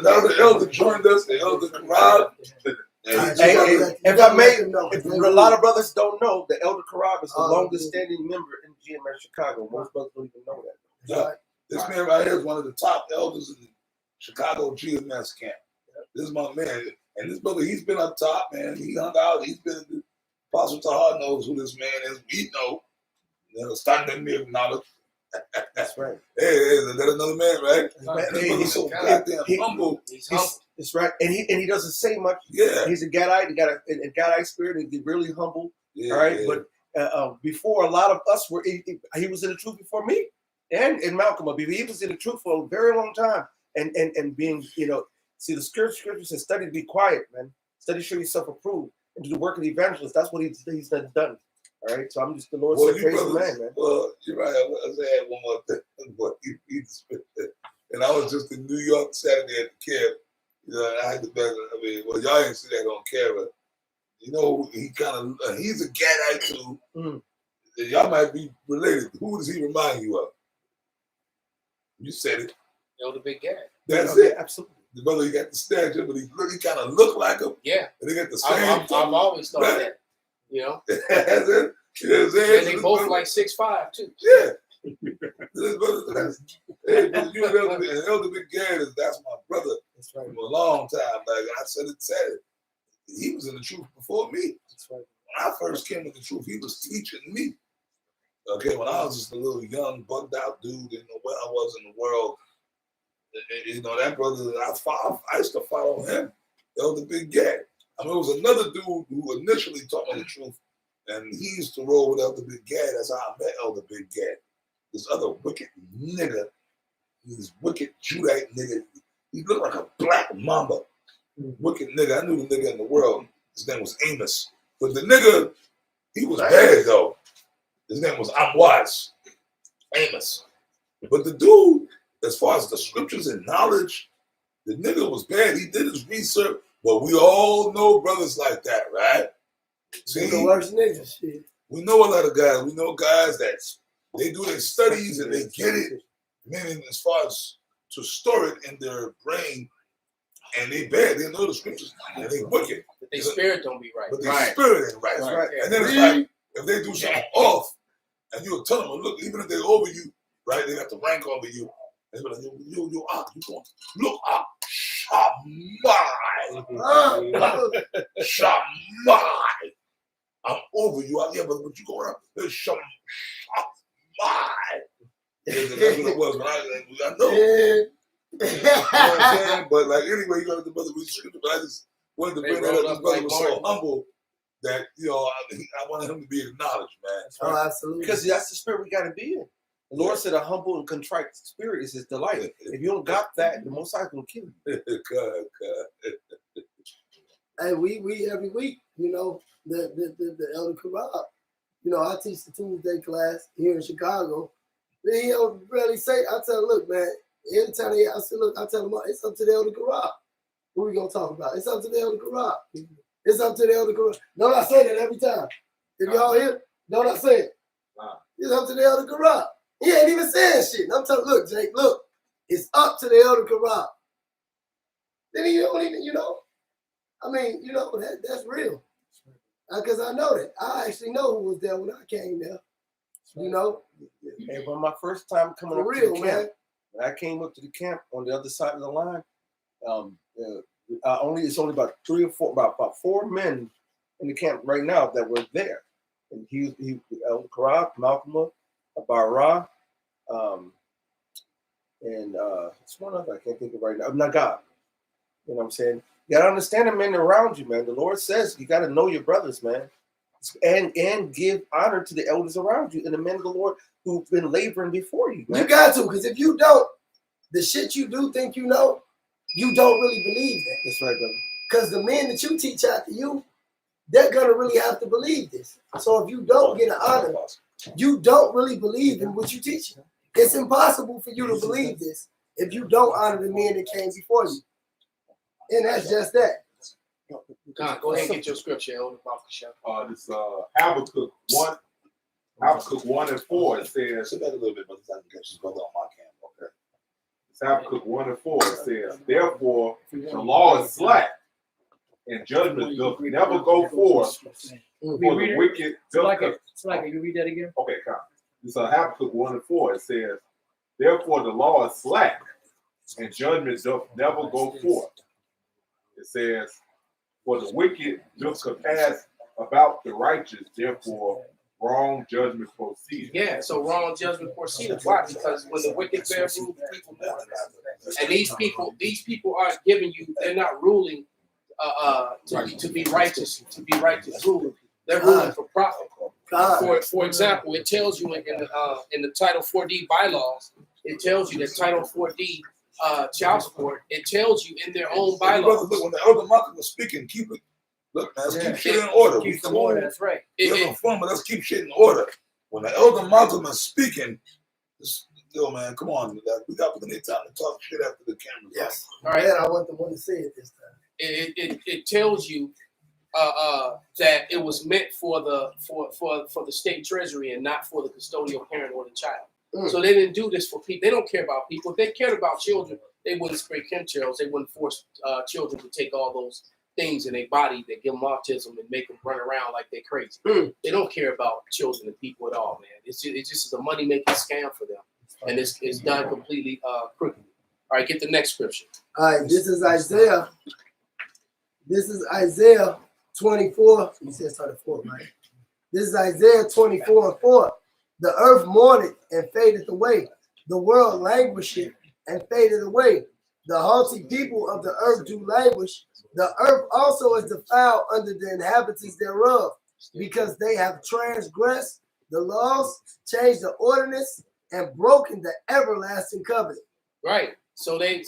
Now the elder joined us, the elder Rob. If I may, if a lot of brothers don't know, the Elder Karab is the longest standing member in GMS Chicago. Most brothers don't even know that. Yeah. This man right here is one of the top elders in the Chicago GMS camp. This is my man. And this brother, he's been up top, man. He hung out. He's been in the Apostle Tahar knows who this man is. We know. You know, standing there knowledge. That's right. Hey, that's another man, right? He's so goddamn humble. He's humble. That's right. And he doesn't say much. Yeah. He's a Gadite. He got a Gadite spirit. And he's really humble. Yeah, all right. Yeah. But before a lot of us were, he was in the truth before me and Malcolm. He was in the truth for a very long time. And being, you know, see, the scripture says, study to be quiet, man. Study to show yourself approved and do the work of the evangelist. That's what he's done. All right. So I'm just the Lord said, praise the man, man. Well, you're right. I was add one more thing. And I was just in New York Saturday at the camp. You know, I had the best. I mean, well, y'all didn't see that on camera. You know, he's a Gadite too. Y'all might be related. Who does he remind you of? You said it. Elder Big Guy. That's it. Absolutely. The brother, he got the stature, but he kind of look like him. Yeah. And they got the same. I've always thought that. You know. That's it. You know what I'm saying? And they both like 6'5" too. Yeah. This brother, hey, but you know, Elder Big Gad that's my brother. That's right. For a long time. Like I said it. He was in the truth before me. That's right. When I first came to the truth, he was teaching me. Okay, when I was just a little young, bugged out dude, didn't know where I was in the world. You know, that brother, I used to follow him, Elder Big Gad. I mean, it was another dude who initially taught me the truth, and he used to roll with Elder Big Gad. That's how I met Elder Big Gad. This other wicked nigga, this wicked Judite nigga, he looked like a black mamba. Wicked nigga. I knew the nigga in the world. His name was Amos. But the nigga, he was bad though. His name was Amwaz. Amos. But the dude, as far as the scriptures and knowledge, the nigga was bad. He did his research, but we all know brothers like that, right? See, the worst niggas, shit. We know a lot of guys. We know guys that they do their studies and they get it, meaning as far as to store it in their brain, and they bad. They know the scriptures and they wicked. But their spirit don't be right. But their spirit ain't right. Right. And then it's like, if they do something off, and you'll tell them, look, even if they're over you, right, they got the rank over you. They be like, you going, look, Shamai. I'm over you. Yeah, but you go around, Shamai. That's what it was when I know. You know what I'm saying? But like anyway, you got the brother with scripture, but I just wanted to bring that up. This brother was so humble that, you know, I wanted him to be acknowledged, man. Oh, absolutely. Because that's the spirit we got to be in. The Lord said a humble and contrite spirit is his delight. If you don't got that, the Most High will kill you. God. Hey, we every week, you know, the Elder Karab, you know, I teach the Tuesday class here in Chicago. He don't really say, I tell him, look, man, anytime I say, look, I tell him, it's up to the Elder Karab. Who we gonna talk about? It's up to the Elder Karab. It's up to the Elder Karab. Don't I say that every time? If y'all here, don't I say it? It's up to the elder Corral. He ain't even saying shit. And I'm telling, look, Jake, look, it's up to the elder Corral. Then you don't even, I mean, that's real. Because I know that. I actually know who was there when I came there. Hey, when my first time coming For up real, to the camp, man. when I came up to the camp on the other side of the line, it's only about about four men in the camp right now that were there. And he Karab, Malcolm, Barra, and it's one other I can't think of right now. Naga. You know what I'm saying? You gotta understand the men around you, man. The Lord says you gotta know your brothers, man. And give honor to the elders around you and the men of the Lord who've been laboring before you, man. You got to, because if you don't, the shit you do think you know, you don't really believe that. That's right, brother. Because the men that you teach after you, they're gonna really have to believe this. So if you don't get an honor, you don't really believe in what you teach. It's impossible for you to believe this if you don't honor the men that came before you. And that's just that. Go ahead and get your scripture, Elder Baruch. This Habakkuk 1 and 4, it says, Sit back a little bit, but I can get you brother on my camera. Okay. it's Habakkuk 1 and 4, it says, therefore the law is slack, and judgment doth never go forth, for the wicked It's like, you read that again? Okay, come. It's Habakkuk 1 and 4, it says, therefore the law is slack, and judgment doth never go forth. It says, for the wicked doth compass about the righteous, therefore wrong judgment proceeds. Yeah, so wrong judgment proceeds. Why? Because when the wicked bear rule, the people mourn. And these people aren't giving you, they're not ruling to be righteous ruling. They're ruling for profit. For example, it tells you in the Title 4D bylaws, it tells you that Title 4D child support, it tells you in their own bylaws. Look, when the elder Malcolm was speaking, keep it. Look, man, let's keep shit in order. Keep some order, that's right. It's fun, but let's keep shit in order. When the elder Malcolm is speaking, man, come on, we got plenty of time to talk shit after the cameras. Yes. All right. Man, I want the one to say it this time. It tells you that it was meant for the state treasury and not for the custodial parent or the child. So they didn't do this for people. They don't care about people. If they cared about children, they wouldn't spray chemtrails. They wouldn't force children to take all those things in their body that give them autism and make them run around like they're crazy. They don't care about children and people at all, man. It just is a money making scam for them, and it's done completely crooked. All right, get the next scripture. All right, this is Isaiah. This is Isaiah 24. You said 24, right? This is Isaiah 24 and 4. The earth mourneth and fadeth away. The world languisheth and fadeth away. The haughty people of the earth do languish. The earth also is defiled under the inhabitants thereof, because they have transgressed the laws, changed the ordinance, and broken the everlasting covenant. Right. So they,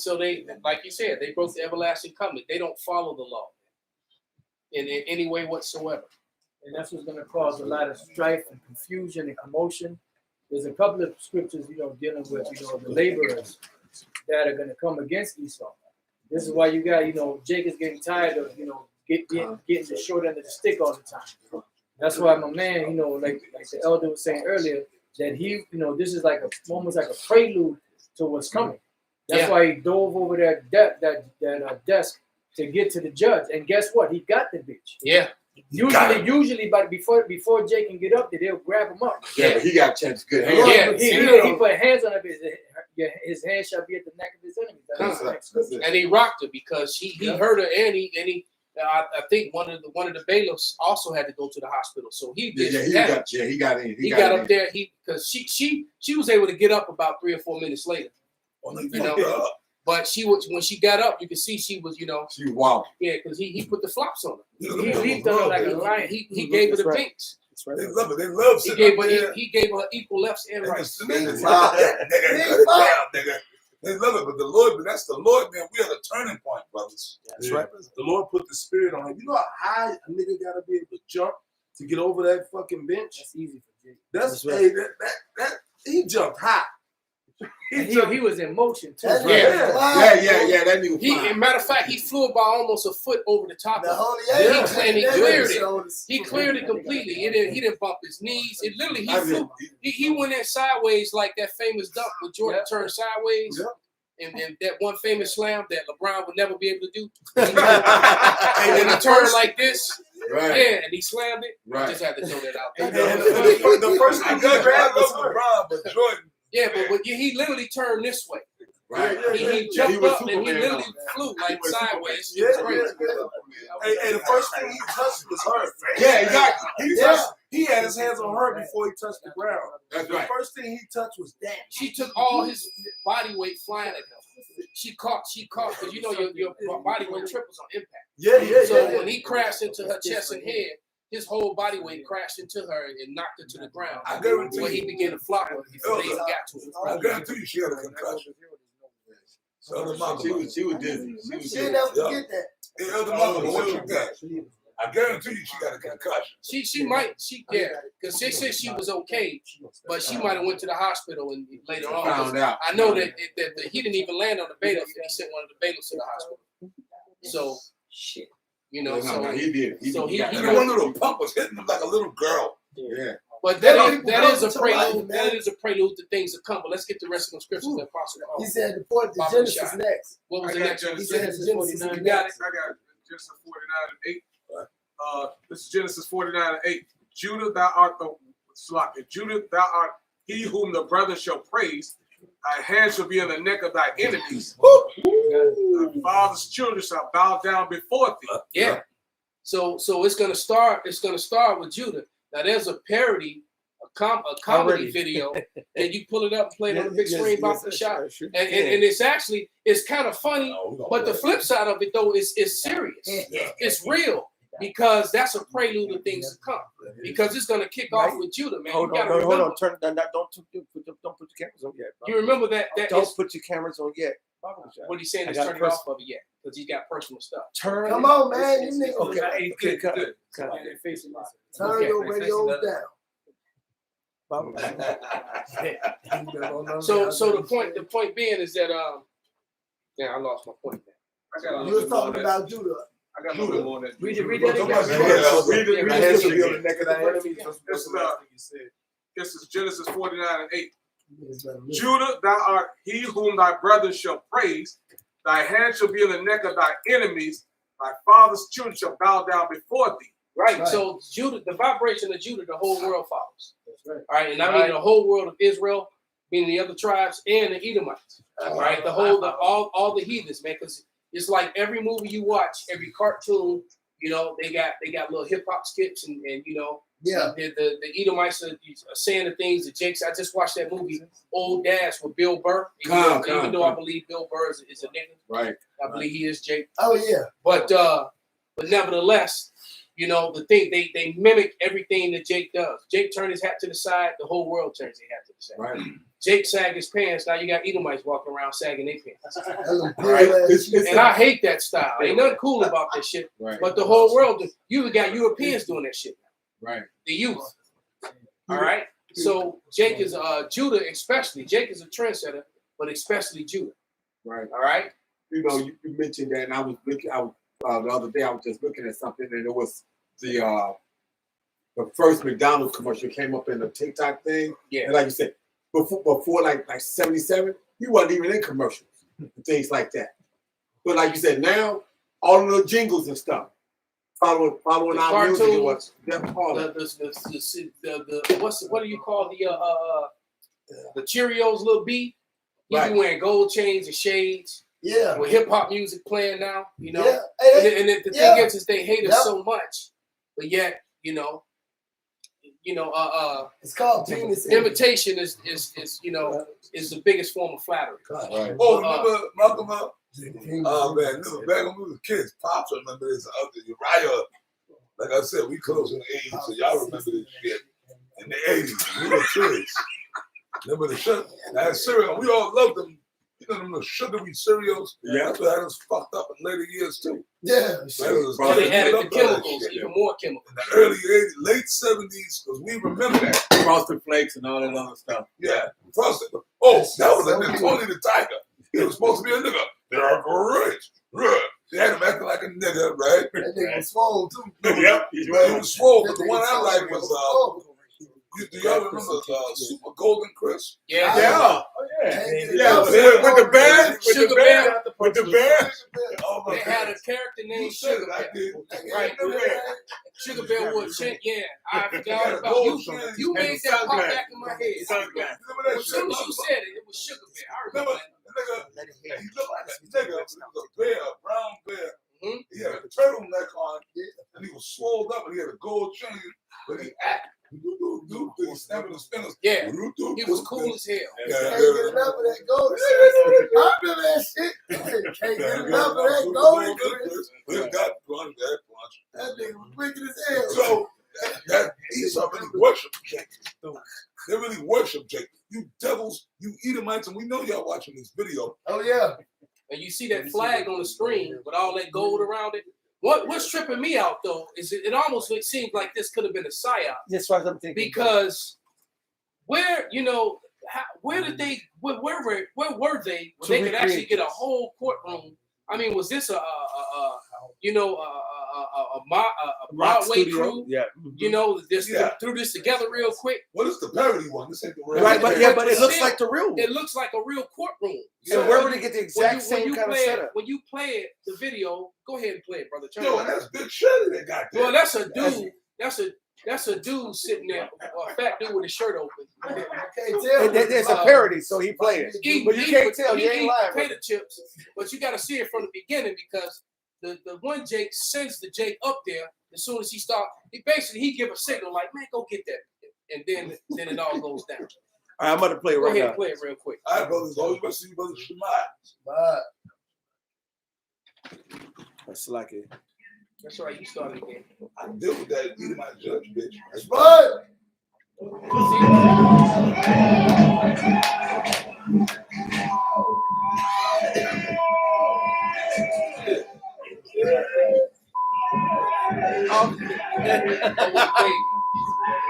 like you said, they broke the everlasting covenant. They don't follow the law in any way whatsoever. And that's what's going to cause a lot of strife and confusion and commotion. There's a couple of scriptures, dealing with, the laborers that are going to come against Esau. This is why you got, Jake is getting tired of, getting the short end of the stick all the time. That's why my man, like the elder was saying earlier, that he, this is like almost like a prelude to what's coming. That's why he dove over that desk to get to the judge. And guess what? He got the bitch. Yeah. Usually, but before Jake can get up there, they'll grab him up. Yeah, but he got a chance. Good hands. Yeah, he put hands on him. His hand shall be at the neck of his enemy. And he rocked her because he hurt her, and he I think one of the bailiffs also had to go to the hospital. So he did. He got in. He got up there. Because she was able to get up about 3 or 4 minutes later. But when she got up, you could see she was, She was wild. Yeah, because he put the flops on her. He leaped on her like a lion. He gave her the pinks. They love it. They love it. He gave her equal lefts and rights. They love it, but the Lord, that's the Lord, man. We are the turning point, brothers. That's right. The Lord put the spirit on him. You know how high a nigga gotta be able to jump to get over that fucking bench? That's easy for Jake. That's right. He jumped high. He was in motion too. That's Yeah. right. Yeah. That nigga. He, as matter of fact, he flew about almost a foot over the top The of it. Holy He Angel. claimed he That's cleared the it. shoulders. He cleared it completely. He didn't bump his knees. It literally he I flew. He went in sideways like that famous dunk where Jordan turned sideways. And that one famous slam that LeBron would never be able to do. And then he turned like this. Right. Yeah, and he slammed it. I Right. just had to throw that out And there. the first I thing he got grabbed was LeBron, but Jordan. Yeah, but he literally turned this way. Right. He He jumped was up and he Superman, literally though. flew like sideways. Yeah, It was crazy. Hey, the first thing he touched was her. Yeah, exactly. He had his hands on her before he touched the ground. That's The right. first thing he touched was that. She took all his body weight flying at him. She caught, because you know your body weight triples on impact. So when he crashed into her chest and head, his whole body weight crashed into her and knocked her to the ground. I guarantee When he you. began to flop her before they even got to I him. guarantee you she had a concussion. Elder Malcolm. She was dizzy. She was She dizzy. didn't ever forget that. Hey, Elder Malcolm, what you got? I guarantee you she got a concussion. Because they said she was okay, but she might have went to the hospital and later on. Found out. I know that he didn't even land on the bailiff, and he sent one of the bailiffs to the hospital. So, you know, No, he did. so he And one little pump was hitting him like a little girl. Yeah. But Yeah, that people is a come to prelude. life, man. That is a prelude to things to come. But let's get the rest of the scriptures that Apostle Paul. He said the point to Baba Genesis Shah. next. What was I the got next one? He Genesis. said Genesis is I got next. Genesis 49 and 8. This is Genesis 49 and 8. Judah, thou art Judah, thou art he whom the brethren shall praise. Thy hand shall be in the neck of thy enemies. Thy father's children shall bow down before thee. Yeah. So it's gonna start. It's gonna start with Judah. Now there's a parody, a comedy Already. video. Can you pull it up and play it on the big screen, Baba Shah? Sure And can. it's kind of funny, but the flip side of it though is serious. It's real because that's a prelude of things to come. Because it's gonna kick off with Judah, man. Hold You on, gotta hold remember. on. Turn that. Don't put your cameras on yet. You remember that Don't is put your cameras on yet. what he's saying I is got turn it pers- off of it yet because he's got personal stuff. Turn. Come on, man. You niggas Okay. Cut. turn your radios down. So the point being is that I lost my point now. You was talking about Judah. I got a little bit more than that. Read it Somebody again. said, Read it. My hands should be on the neck of thy enemies. This is Genesis 49 and 8. Judah, thou art he whom thy brothers shall praise. Thy hand shall be in the neck of thy enemies. Thy father's children shall bow down before thee. Right. So Judah, the vibration of Judah, the whole world follows. That's right. All right, and I mean the whole world of Israel, meaning the other tribes and the Edomites. All right, all the heathens, man, because it's like every movie you watch, every cartoon, you know, they got little hip hop skits and you know, the Edomites are saying the things that Jake's. I just watched that movie, Old Dash with Bill Burr. Even though I believe Bill Burr is a nigga, Right. I believe he is Jake. Oh yeah. But nevertheless, you know, the thing they mimic everything that Jake does. Jake turned his hat to the side, the whole world turns their hat to the side. Right. Jake sagged his pants. Now you got Edomites walking around sagging their pants. Right. And I hate that style. Ain't nothing cool about that shit. Right. But the whole world, you got Europeans doing that shit now. Right. The youth. All right. So Jake is Judah, especially. Jake is a trendsetter, but especially Judah. Right. All right. You know, you mentioned that, and I was looking. The other day I was just looking at something, and it was the first McDonald's commercial came up in the TikTok thing. Yeah. And like you said, before like 77, he wasn't even in commercials and things like that. But like you said, now all of the jingles and stuff, following The our music and cartoons, all that. what do you call the Cheerios little B? He Right. be wearing gold chains and shades. Yeah. With hip hop music playing now, you know. Yeah. And the thing is they hate us so much, but yet, you know, It's called penis. imitation is you know is the biggest form of flattery. Right. oh, remember Malcolm? Oh man, back when we was kids, Pops remember this other Uriah. Like I said, we close in the 80s, so y'all remember this shit. In the 80s, we were kids. Remember the shit? That cereal, we all loved them. You know them little sugary cereals? Yeah. That's what had us fucked up in later years too. Yeah. Well, they added the chemicals, even more chemicals. In the early 80s, late 70s, because we remember that. Frosted Flakes and all that other stuff. Yeah. Frosted. Oh, that was a nigga, Tony the Tiger. He was supposed to be a nigga. They're great. Right. They had him acting like a nigga, right? That nigga was swole too. Yep. He was swole, but the one I like was, do y'all remember Super Golden Crisp? Yeah. Yeah. Yeah. With the band. Sugar Bear. With the band. Oh my They had a God. character You named said Sugar it, I Bear. did. Right. Sugar Bear would chant, yeah. I forgot about gold you. chain You made that pop back in my head. Remember that As soon as you said it, it was Sugar Bear. I remember Remember, that. the nigga, he looked like a nigga. He was a bear, a brown bear. Mhm. He had a turtleneck on, and he was swelled up, and he had a gold chain, but he acted. He was snapping his fingers. Yeah. He was cool as hell. Yeah, Can't get enough of that golden. I remember that shit. Can't get enough of that golden. We got one that punch. That nigga was wicked as hell. So that Esau really worship Jacob. They really worship Jacob. You devils, you Edomites, and we know y'all watching this video. Oh yeah. And you see that flag on the screen with all that gold around it. What's tripping me out though is it almost seems like this could have been a psyop. That's what I'm thinking. Because where where did they where were they when they could actually get a whole courtroom? I mean, was this a Broadway crew? Yeah. You know, threw this together real quick. What is the parody one? This ain't the real Right, one. but it looks like the real one. It looks like a real courtroom. So where would they get the exact same kind of play setup? When you play it, the video, go ahead and play it, brother. Turn Yo, it and on. that's Big Shirley that got there. Well, that's a dude. That's a dude sitting there, a fat dude with his shirt open. I can't tell. It's a parody, so he played it. Eating- But you can't eating- tell. You eating ain't lying. potato chips, but you got to see it from the beginning because the one Jake sends the Jake up there as soon as he start. He give a signal like, man, go get that, and then it all goes down. All right, I'm about to play it Go right ahead now. and play it real quick. All right, brothers. Always must see you, brother Shemai. Bye. That's like it. That's right. You started again. I deal with that Edomite judge, bitch. That's right.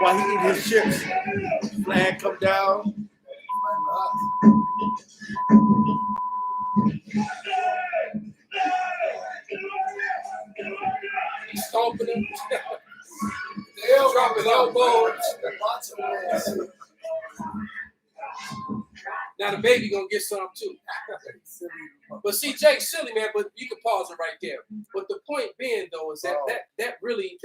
While he eat his chips, flag come down. He's stomping him. Hell, Dropping elbows. elbows. Now the baby gonna get some too. But see, Jake's silly, man. But you can pause it right there. But the point being, though, is that really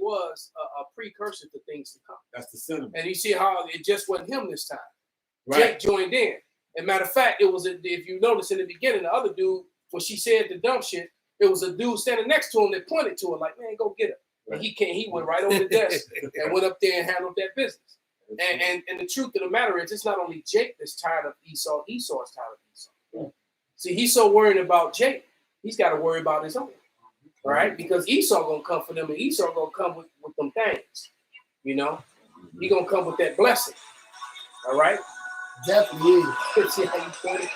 was a precursor to things to come. That's the sentiment. And you see how it just wasn't him this time. Right. Jake joined in. And matter of fact, it was if you notice in the beginning, the other dude when she said the dumb shit, it was a dude standing next to him that pointed to her like, "Man, go get her." And he went right over the desk and went up there and handled that business. And the truth of the matter is, it's not only Jake that's tired of Esau. Esau is tired of Esau. Yeah. See, he's so worried about Jake, he's got to worry about his own, right? Because Esau gonna come for them, and Esau gonna come with them things. You know, he gonna come with that blessing. All right. Definitely is. See how you put it?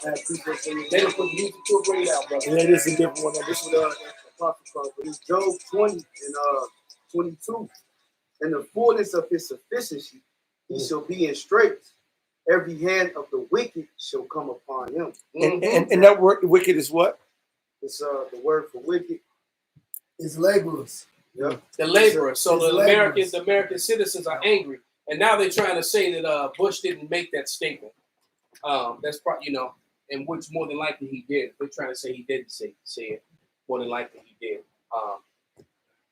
They don't put music to a grade out, brother. Yeah, this is a different one. This one, prophet card, but it's Job 20 and 22. In the fullness of his sufficiency, he shall be in straits. Every hand of the wicked shall come upon him. And that word wicked is what? It's the word for wicked. It's laborers. Yeah. The laborers. So It's the laborers. American citizens are angry, and now they're trying to say that Bush didn't make that statement. That's probably and which more than likely he did. They're trying to say he didn't say it. More than likely he did.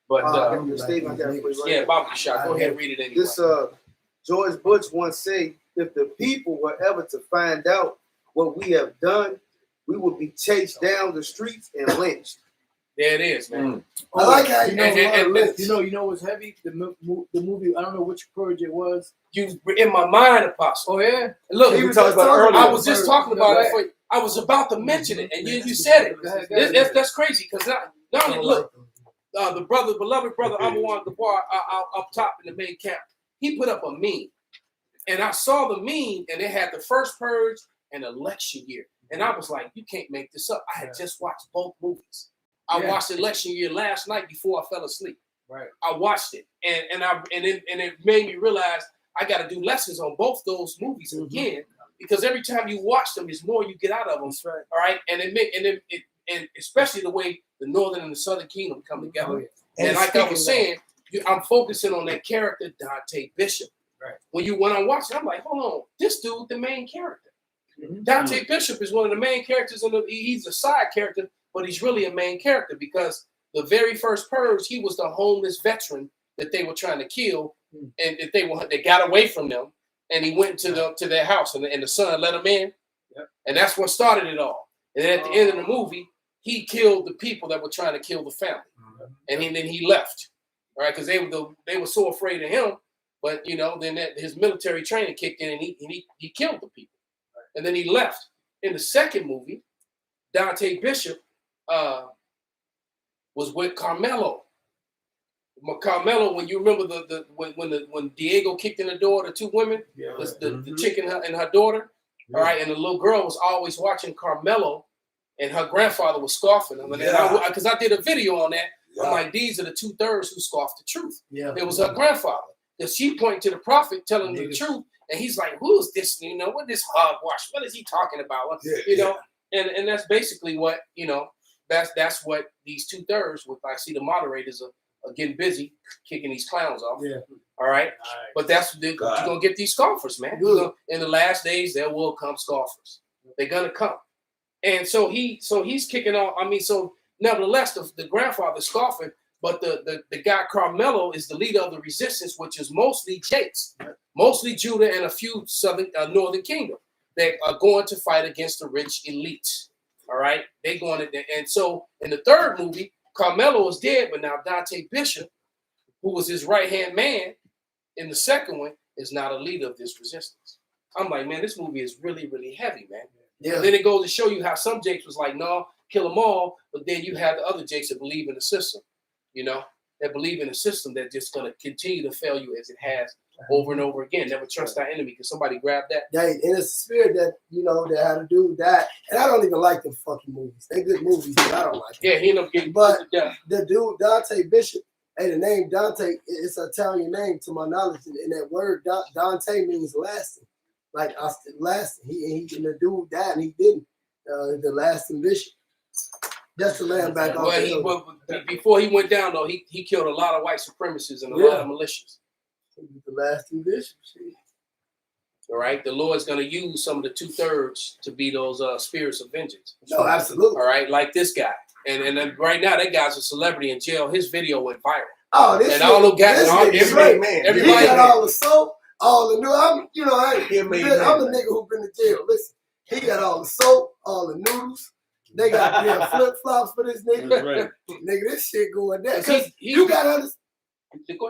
The statement I got for you right yeah, here. Bobby Shot. Go ahead and read it anyway. This George Bush once said, if the people were ever to find out what we have done, we would be chased down the streets and lynched. There it is, man. I like how you know. And- You know what's heavy? The movie. I don't know which purge it was. You were in my mind, Apostle. Oh yeah. Look, We talked about it earlier. I was just talking about it. I was about to mention it, and you said it. That's crazy because not only look, the beloved brother Amouan Gabar up top in the main camp, he put up a meme, and I saw the meme, and it had the first purge an election year. And I was like, you can't make this up. I had just watched both movies. I watched election year last night before I fell asleep. Right. I watched it, and it made me realize I got to do lessons on both those movies again, because every time you watch them, there's more you get out of them. That's right. All right, and especially the way the northern and the southern kingdom come together. Oh, yeah. And like I was saying, I'm focusing on that character, Dante Bishop. Right. When I'm watching, I'm like, hold on, this dude, the main character. Dante Bishop is one of the main characters, he's a side character, but he's really a main character because the very first Purge, he was the homeless veteran that they were trying to kill, and that they got away from them, and he went to their house, and the son let him in, and that's what started it all. And then at the end of the movie, he killed the people that were trying to kill the family, and then he left, all right, because they were so afraid of him. But then his military training kicked in, and he killed the people, and then he left. In the second movie, Dante Bishop was with Carmelo. Carmelo, when you remember when Diego kicked in the door, the two women, the chick and her daughter, all right, and the little girl was always watching Carmelo, and her grandfather was scoffing them. And because I did a video on that, I'm like, these are the 2/3 who scoffed the truth. Yeah. It was her grandfather. Because she pointed to the prophet telling him the truth, and he's like, "Who is this? What this hogwash? What is he talking about?" And that's basically what That's what these 2/3. With I see the moderators are getting busy kicking these clowns off. Yeah. All right. But that's you're gonna get these scoffers, man. In the last days, there will come scoffers. They're gonna come, and so he's kicking off. I mean, so nevertheless, the grandfather scoffing. But the guy Carmelo is the leader of the resistance, which is mostly Jakes, mostly Judah and a few northern kingdom that are going to fight against the rich elites. All right, they going to, and so in the third movie, Carmelo is dead, but now Dante Bishop, who was his right hand man in the second one, is now the leader of this resistance. I'm like, man, this movie is really, really heavy, man. Yeah. And then it goes to show you how some Jakes was like, no, kill them all, but then you have the other Jakes that believe in the system. That believe in a system that's just going to continue to fail you as it has over and over again. Never trust our enemy. Can somebody grab that? Yeah, and it's a spirit that, that had to do with that. And I don't even like them fucking movies. They're good movies, but I don't like them. Yeah, he ended up getting But the dude, Dante Bishop, the name Dante, it's an Italian name to my knowledge. And that word, Dante, means lasting. Like, lasting. And the dude died and he didn't. The lasting bishop. That's the land back on. Before he went down, though, he killed a lot of white supremacists and a lot of militias. The lasting bishop. All right, the Lord's going to use some of the 2/3 to be those spirits of vengeance. No, absolutely. All right, like this guy, and then right now that guy's a celebrity in jail. His video went viral. Oh, this and all those guys, everybody got all the soap, all the new. I'm a nigga who been to jail. Listen, he got all the soap, all the noodles. They got flip flops for this nigga. Right. Nigga, this shit going down. Because you gotta understand.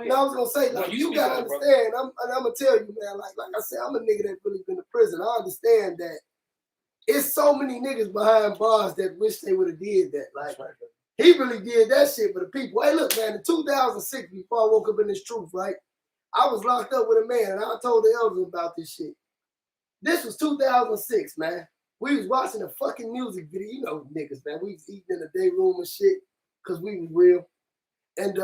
No, I was gonna say, like, you gotta understand. I'm gonna tell you, man. Like I said, I'm a nigga that really been to prison. I understand that it's so many niggas behind bars that wish they would have did that. Like, he really did that shit for the people. Hey, look, man. In 2006, before I woke up in this truth, right, I was locked up with a man, and I told the elders about this shit. This was 2006, man. We was watching a fucking music video. Niggas, man. We was eating in the day room and shit because we was real. And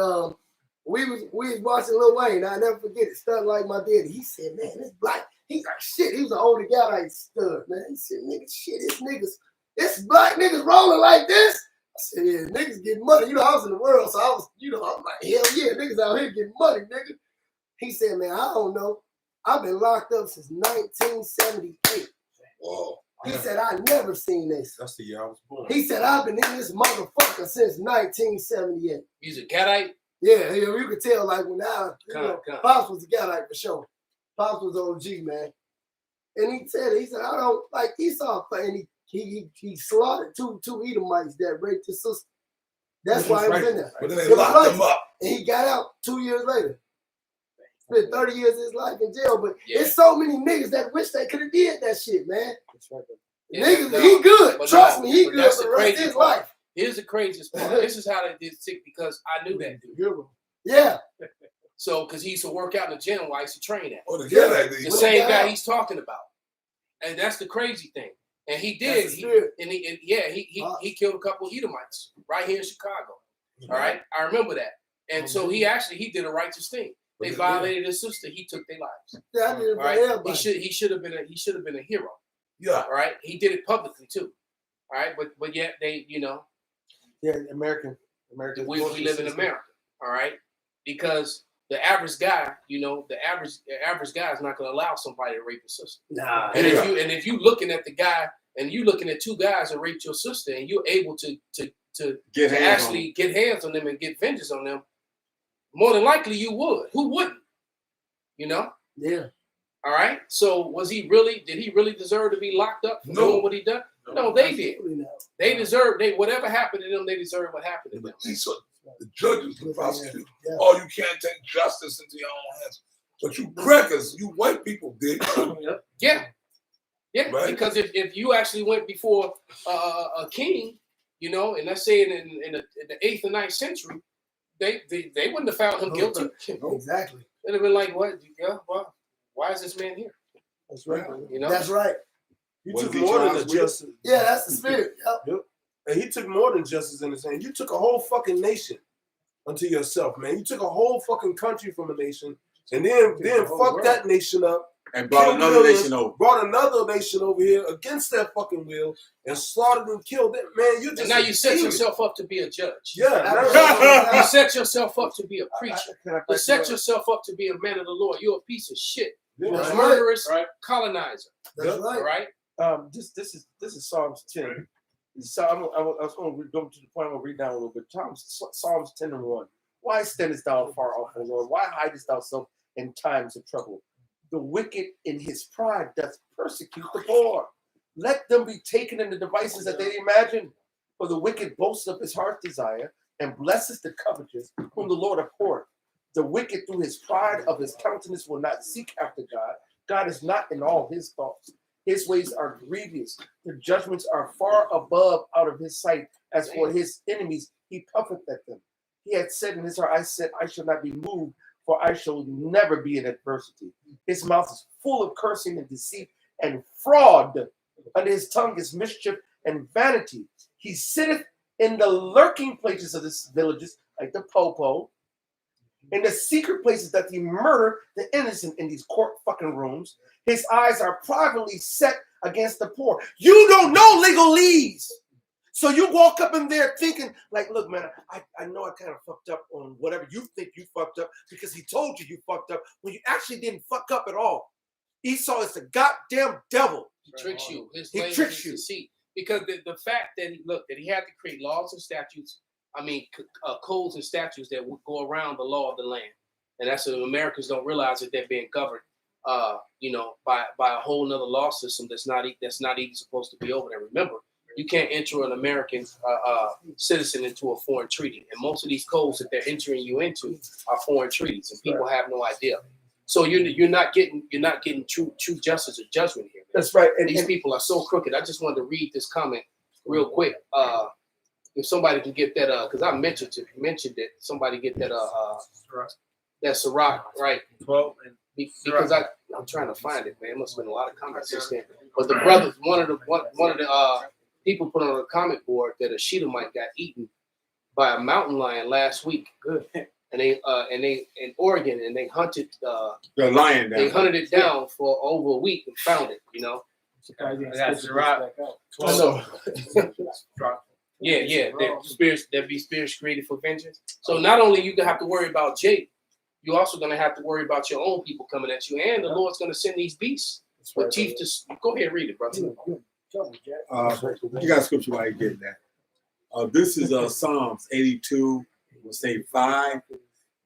we was watching Lil Wayne. I never forget it. Stunned Like My Daddy. He said, man, this black. He's like, shit. He was an older guy like stud, man. He said, nigga, shit, this black niggas rolling like this. I said, yeah, niggas getting money. I was in the world, so I was, I'm like, hell yeah, niggas out here getting money, nigga. He said, man, I don't know. I've been locked up since 1978. Whoa. He said, I never seen this. That's the year I was born. He said, I've been in this motherfucker since 1978. He's a Gadite? Yeah, you could tell, like, when Pops was a Gadite for sure. Pops was OG, man. And he said, I don't, like, Esau, and he slaughtered two Edomites that raped his sister. That's why he was in there. But then they locked him up. And he got out 2 years later. Spent 30 years of his life in jail, but it's so many niggas that wish they could have did that shit, man. That's right. Niggas, he good. Trust me, he good for the rest of his life. Here's the craziest part. This is how they did sick because I knew that dude. Yeah. So, because he used to work out in the gym while I used to train at. Oh, the same guy he's talking about. And that's the crazy thing. And he That's did. the spirit. He killed a couple of Edomites right here in Chicago. All right, I remember that. And so he did a righteous thing. They violated his sister. He took their lives. Yeah, I did it All for right, everybody. he should have been a hero. Yeah. All right, he did it publicly too. All right, but yet they, Yeah, American. we live in America. All right, because the average guy, the average guy is not going to allow somebody to rape his sister. Nah. And if you looking at the guy and you looking at two guys that raped your sister and you're able to Get hands on get hands on them and get vengeance on them, more than likely you would. Who wouldn't? Yeah. All right. So did he really deserve to be locked up for No. doing what he done? No, they did. Absolutely not. They deserve whatever happened to them, they deserve what happened to them. But these are the judges, the prosecutors. Yeah. Oh, you can't take justice into your own hands. But you crackers, you white people did. Yeah. Yeah, Right. because if you actually went before a king, and let's say in the 8th or 9th century, they wouldn't have found him guilty. Exactly. They'd have been like, what? Yeah, well, why is this man here? That's right. That's right. He Was took he more than charged the with? justice. Yeah, that's the spirit. Yep. And he took more than justice in his hand. You took a whole fucking nation unto yourself, man. You took a whole fucking country from a nation, and then fucked that nation up. And brought killed another millions, nation over. Brought another nation over here against their fucking will and slaughtered and killed them. Man, you just And now you set demon. yourself up to be a judge. Yeah. You set yourself up to be a preacher. Can I You break set you up? yourself up to be a man of the Lord. You're a piece of shit. Yeah. That's Murderous Right. colonizer. That's Yep. right. All right. This is Psalms 10. So I was going to go to the point. I'm going to read down a little bit. Psalms 10 and 1. Why standest thou far off, O Lord? Why hidest thou self in times of trouble? The wicked in his pride doth persecute the poor. Let them be taken in the devices that they imagine. For the wicked boasts of his heart's desire and blesses the covetous, whom the Lord abhorreth. The wicked through his pride of his countenance will not seek after God. God is not in all his thoughts. His ways are grievous. The judgments are far above out of his sight. As for his enemies, he puffeth at them. He had said in his heart, I said, I shall not be moved, for I shall never be in adversity. His mouth is full of cursing and deceit and fraud. Under his tongue is mischief and vanity. He sitteth in the lurking places of the villages, like the popo. In the secret places that he murder the innocent in these court fucking rooms. His eyes are privately set against the poor. You don't know legalese. So you walk up in there thinking, like, look, man, I know I kind of fucked up on whatever you think you fucked up because he told you fucked up when you actually didn't fuck up at all. Esau is the goddamn devil. He tricks you. He tricks you. Deceit. Because the fact that he had to create laws and statutes, codes and statutes that would go around the law of the land. And that's what Americans don't realize that they're being governed, by a whole nother law system that's not even supposed to be over there. Remember, you can't enter an American citizen into a foreign treaty, and most of these codes that they're entering you into are foreign treaties, and people have no idea. So you're not getting true justice or judgment here. Man. That's right. And These people are so crooked. I just wanted to read this comment real quick. If somebody can get that, because I mentioned it. Somebody get that that Sirach, right? Because I'm trying to find it, man. It must have been a lot of comments since then. But the brothers, one of the people put on a comment board that a Sheetamite got eaten by a mountain lion last week. Good. And they in Oregon, and they hunted The lion down. they hunted it down for over a week and found it. I got Sirach. Yeah. There'd be spirits created for vengeance. So not only you gonna have to worry about Jake, you're also gonna have to worry about your own people coming at you, and the Lord's gonna send these beasts with teeth to go ahead and read it, brother. You got scripture while you get that. This is Psalms 82, we'll say 5.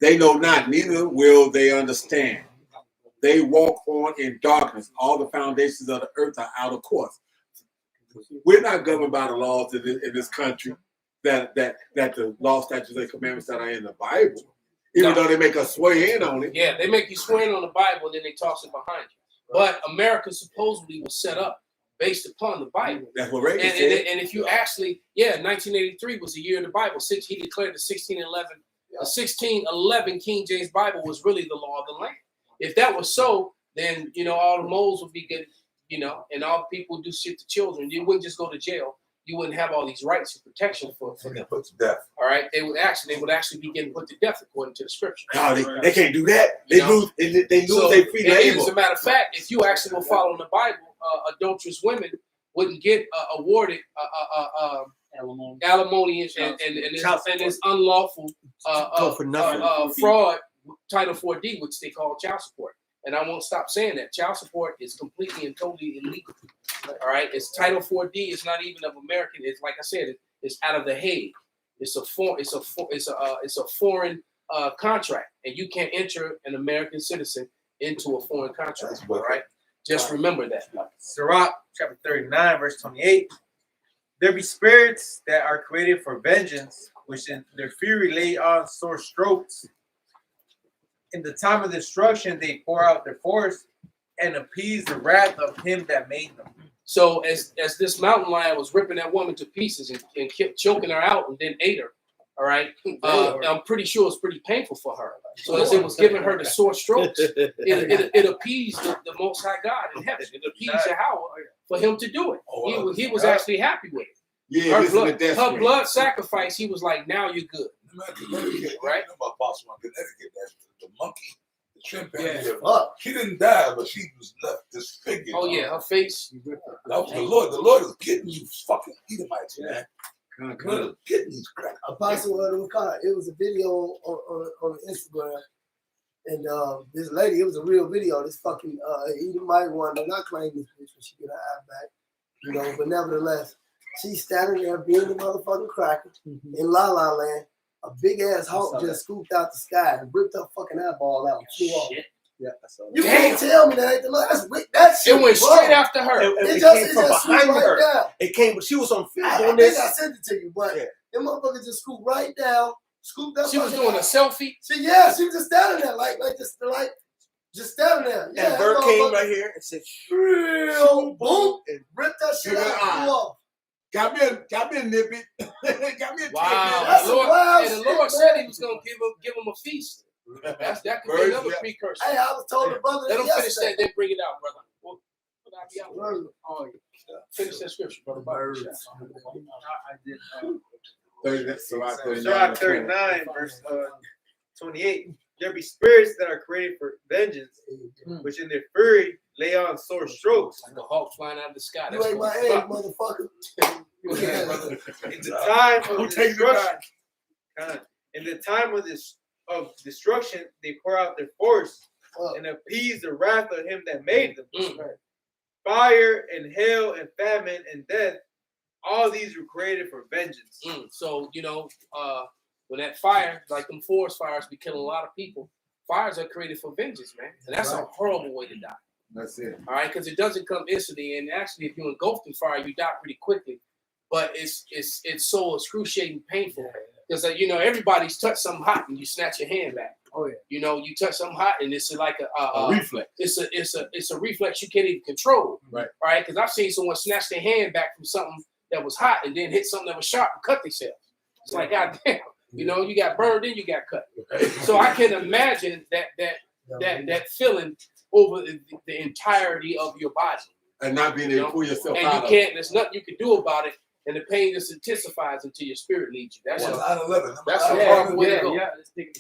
They know not, neither will they understand. They walk on in darkness. All the foundations of the earth are out of course. We're not governed by the laws in this country that the law, statutes, and commandments that are in the Bible. Even though they make us swear in on it. Yeah, they make you swear in on the Bible, and then they toss it behind you. But America supposedly was set up based upon the Bible. That's what Reagan And said. if you actually, 1983 was the year of the Bible. He declared the 1611 King James Bible was really the law of the land. If that was so, then all the moles would be you know, and all the people who do shit to children, you wouldn't just go to jail. You wouldn't have all these rights and protection for them. Put to death. All right, they would actually be getting put to death according to the scripture. No, they can't do that. They You know? lose. They lose So, their free and labor. as a matter of fact, if you actually will follow in the Bible, adulterous women wouldn't get awarded alimony and it's unlawful Go for nothing. fraud, Title 4D, which they call child support. And I won't stop saying that child support is completely and totally illegal. All right, it's Title 4D. It's not even of American. It's like I said, it's out of the Hague. It's a foreign contract, and you can't enter an American citizen into a foreign contract. All right, just remember that. Sirach chapter 39, verse 28. There be spirits that are created for vengeance, which in their fury lay on sore strokes. In the time of destruction, they pour out their force and appease the wrath of him that made them. So as this mountain lion was ripping that woman to pieces and kept choking her out and then ate her, all right, I'm pretty sure it's pretty painful for her. So as it was giving her the sore strokes, it appeased the Most High God in heaven. It appeased Yahweh for him to do it. He was actually happy with it. Yeah, her blood sacrifice, he was like, now you're good. Right? Connecticut, the monkey, the chimpanzee. Yeah. She didn't die, but she was left disfigured. Oh yeah, her face. That was the Lord. The Lord is getting you fucking Edomites, man. Good. Getting these crack. Apostle, it was a video on Instagram, and this lady, it was a real video. This fucking Edomite one, they're not claiming this bitch when she get her eye back, you know. But nevertheless, she's standing there being the motherfucking cracker in La La Land. A big ass hawk just scooped out the sky and ripped her fucking eyeball out and flew off. Yeah, you can't tell me that ain't the Lord. That shit it went straight after her. It came from behind her. Down. It came, but she was on film on this. I sent it to you, but them motherfuckers just scooped right down, scooped up. She was doing a selfie. She was just standing there, just standing there. Yeah, and Bird came right here and said, boom, and ripped that shit out and flew off. Got me a nippy. Got me a wow. The Lord said he was gonna give him a feast. That could be another precursor. Hey, I was told the brother. Let him finish that, then bring it out, brother. Finish that scripture, brother. Sirach 39, verse 28. There be spirits that are created for vengeance, which in their fury lay on sore strokes. Like a hawk flying out of the sky. You ain't my age, motherfucker. In the time of destruction, in the time of destruction, they pour out their force and appease the wrath of him that made them. Fire and hail and famine and death, all these were created for vengeance. So, you know, when that fire, like them forest fires, be killing a lot of people, fires are created for vengeance, man. And that's a horrible way to die. That's it. All right, because it doesn't come instantly. And actually, if you're engulfed in fire, you die pretty quickly. But it's so excruciating painful. Because, you know, everybody's touched something hot and you snatch your hand back. Oh, yeah. You know, you touch something hot and it's like a reflex. It's a reflex you can't even control. Right. Right? Because I've seen someone snatch their hand back from something that was hot and then hit something that was sharp and cut themselves. It's like, goddamn. You know, you got burned and you got cut. So I can imagine that feeling over the entirety of your body. And not being able to pull yourself and out. And there's nothing you can do about it. And the pain just intensifies until your spirit leads you. That's 9/11. That's a horrible way to go.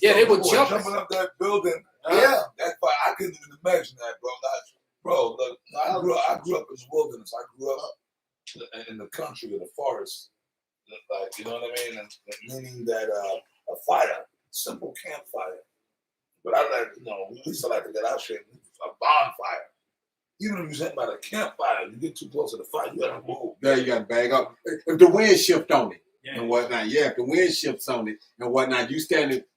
Yeah, they were jumping up that building. Yeah. That's why I couldn't even imagine that, bro. Look, I grew up in the wilderness. I grew up in the country, in the forest. Like, you know what I mean? And meaning that a fire, simple campfire. But we used to like to get our shit, a bonfire. Even if you're sitting by the campfire, you get too close to the fire, you gotta move. There you gotta bag up. If the wind shift on it and whatnot, if the wind shifts on it and whatnot, you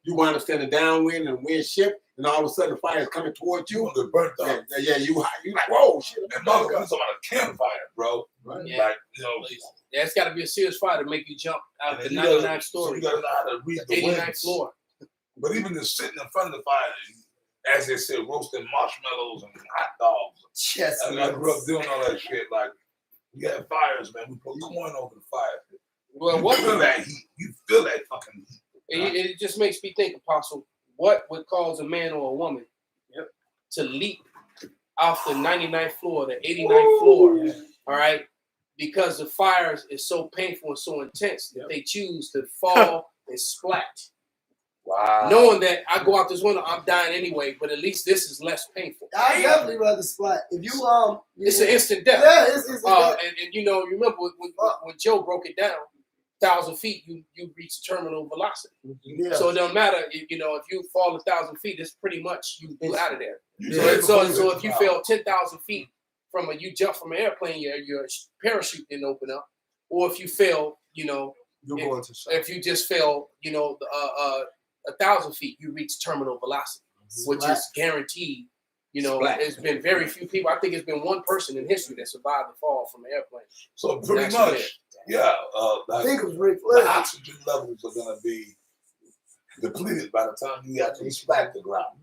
wind up standing downwind and the wind shift, and all of a sudden the fire is coming towards you. You burnt up. You like, whoa, shit. And mother, we're talking about a campfire, bro. Right. Yeah. Like, you know. Yeah, it's got to be a serious fire to make you jump out the 99th story. So you gotta know how to read the 89th winds. floor. But even just sitting in front of the fire, as they said, roasting marshmallows and hot dogs. Yes. I grew up doing all that shit. Like, we had fires, man. We put corn over the fire. Well, you feel that heat. You feel that fucking heat. It just makes me think, Apostle, what would cause a man or a woman to leap off the 99th floor, the 89th floor. All right, because the fire is so painful and so intense that they choose to fall and splat. Wow. Knowing that I go out this window, I'm dying anyway, but at least this is less painful. I definitely rather splat. If you It's an instant death. Yeah, it's death. And you know, you remember when Joe broke it down, 1,000 feet, you reach terminal velocity. Yeah. So it don't matter if you fall 1,000 feet, it's pretty much you out of there. Yeah. So if you fell 10,000 feet you jump from an airplane, your parachute didn't open up, or if you fell, if you just fell, 1,000 feet, you reach terminal velocity, which is guaranteed. There's been very few people. I think it's been one person in history that survived the fall from an airplane. So pretty much, yeah. I think it was Rick the oxygen levels are going to be depleted by the time you actually splat the ground.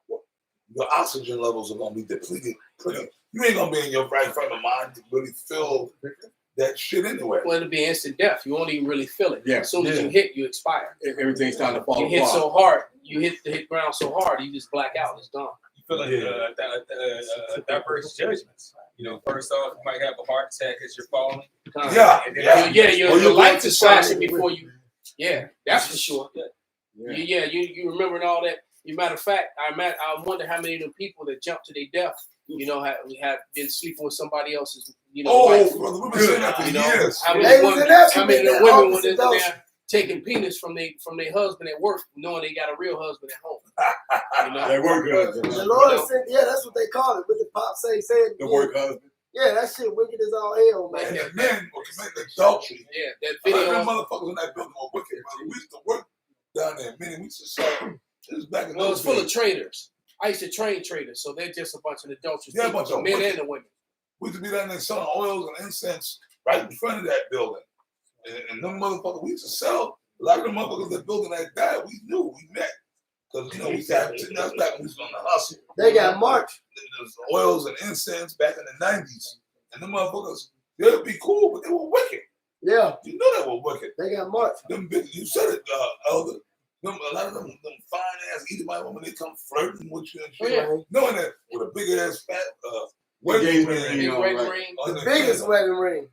Your oxygen levels are going to be depleted. You ain't going to be in your right frame of mind to really feel that shit anyway. Well, it'll be instant death. You won't even really feel it. Yeah. As soon as you hit, you expire. Everything's starting to fall You hit so hard, you hit ground so hard, you just black out. It's gone. You feel like diverse judgments. First off, you might have a heart attack as you're falling. Your life is flashing before you. Yeah, that's for sure. Yeah, you remembering all that. As a matter of fact, I wonder how many of the people that jumped to their death, have been sleeping with somebody else's, wife. Brother, we've been saying that for years. How many of the women were there taking penis from their husband at work, knowing they got a real husband at home? They work husband. The Lord said, that's what they call it. What the pop said. The work husband. Yeah, that shit wicked as all hell, man. And the men were committing adultery. Yeah, that video. Them motherfuckers in that building were wicked, brother. We used to work down there. We used to sell. It was back in Well, those it's full days. of traitors. I used to train traders, so they're just a bunch of adulterers. Yeah, a bunch of men wicked. and the women. We used to be down there selling oils and incense right in front of that building. And them motherfuckers, we used to sell. A lot of the motherfuckers that building that died, we knew, we met. Because, we used to have that's back when we was on the hustle. They got marked. There's oils and incense back in the 90s. And them motherfuckers, they'd be cool, but they were wicked. Yeah. You know they were wicked. They got marked. Them big, you said it, Elder. A lot of them fine ass Edomite women, they come flirting with you and shit. Oh, yeah. Knowing that with a big ass fat wedding ring. Big red ring. The biggest wedding ring.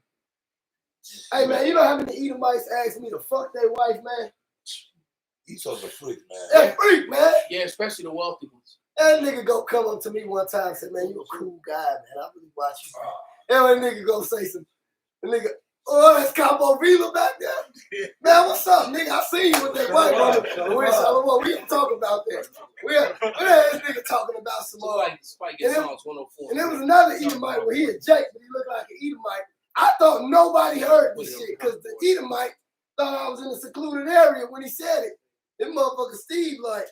Hey, man, you know how many Edomites asked me to fuck their wife, man? Esau's a freak, man. That freak, man. Yeah, especially the wealthy ones. That nigga go come up to me one time and say, man, you a cool guy, man. I really watch you. And that nigga go say some, the nigga, oh, that's Capo Vila back there. Man, what's up, nigga? I seen you with that white woman. We can talk about that. We had this nigga talking about some Spike Songs 104. And there was another Edomite where he a Jake, but he looked like an Edomite. I thought nobody heard this shit because the Edomite thought I was in a secluded area when he said it. That motherfucker Steve like,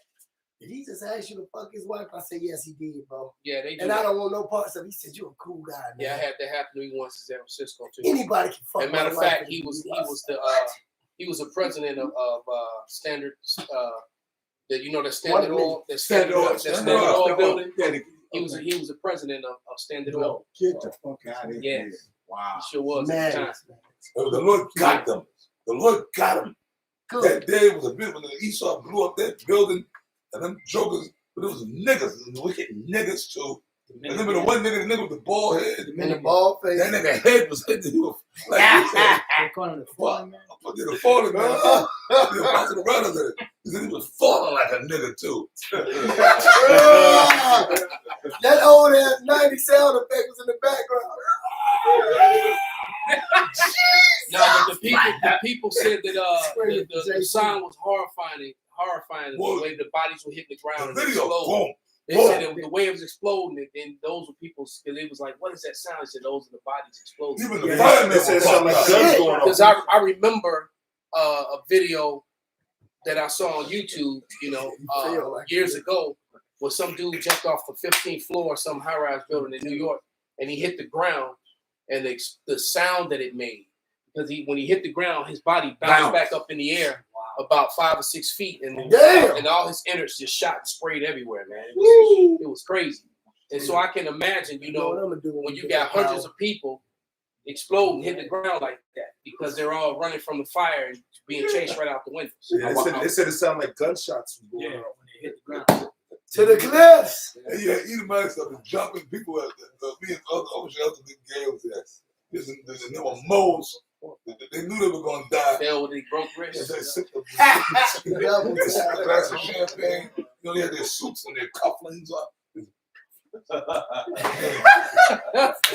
did he just ask you to fuck his wife? I said, yes, he did, bro. Yeah, they do. And I don't want no parts of it. He said, you're a cool guy, man. Yeah, I had that happen to me once in San Francisco too. Anybody can fuck. As a matter of fact, he was the president of Standard the Standard Oil, the Standard Oil building. He was the president of Standard Oil. Get the fuck out of here. Yes. Wow. He sure was at the time. The Lord got them. The Lord got them. That day was a bit when Esau blew up that building, and them jokers, but it was niggas, wicked niggas too. And then the one nigga, the nigga with the bald head, and the bald face, that nigga head was hitting you like they call him the falling man. The falling man. The apostle of the he said he was falling like a nigga too. That old ass 90 sound effect was in the background. No, but the people said that the sound was horrifying the way the bodies were hitting the ground. The and video, boom. They said the way it was exploding, and those were people. Because it was like, what is that sound? They said those are the bodies exploding. Even the firemen said something like guns going Because I remember a video that I saw on YouTube, years ago, where some dude jumped off the 15th floor of some high-rise building in New York, and he hit the ground, and the sound that it made, because when he hit the ground, his body bounced back up in the air about 5 or 6 feet, and all his innards just shot and sprayed everywhere, man. It was crazy. And so I can imagine, when you got hundreds of people exploding, hitting the ground like that, because they're all running from the fire and being chased right out the windows. Yeah, they said it sounded like gunshots. Yeah, when they hit the ground. To the cliffs. And yeah, Edomite stuff is jumping. People at me and other shelters big girls there. There were moles. They knew they were going to die. Fell with they broke wrists. They sipped a glass of champagne. You know, they had their suits and their cufflinks on.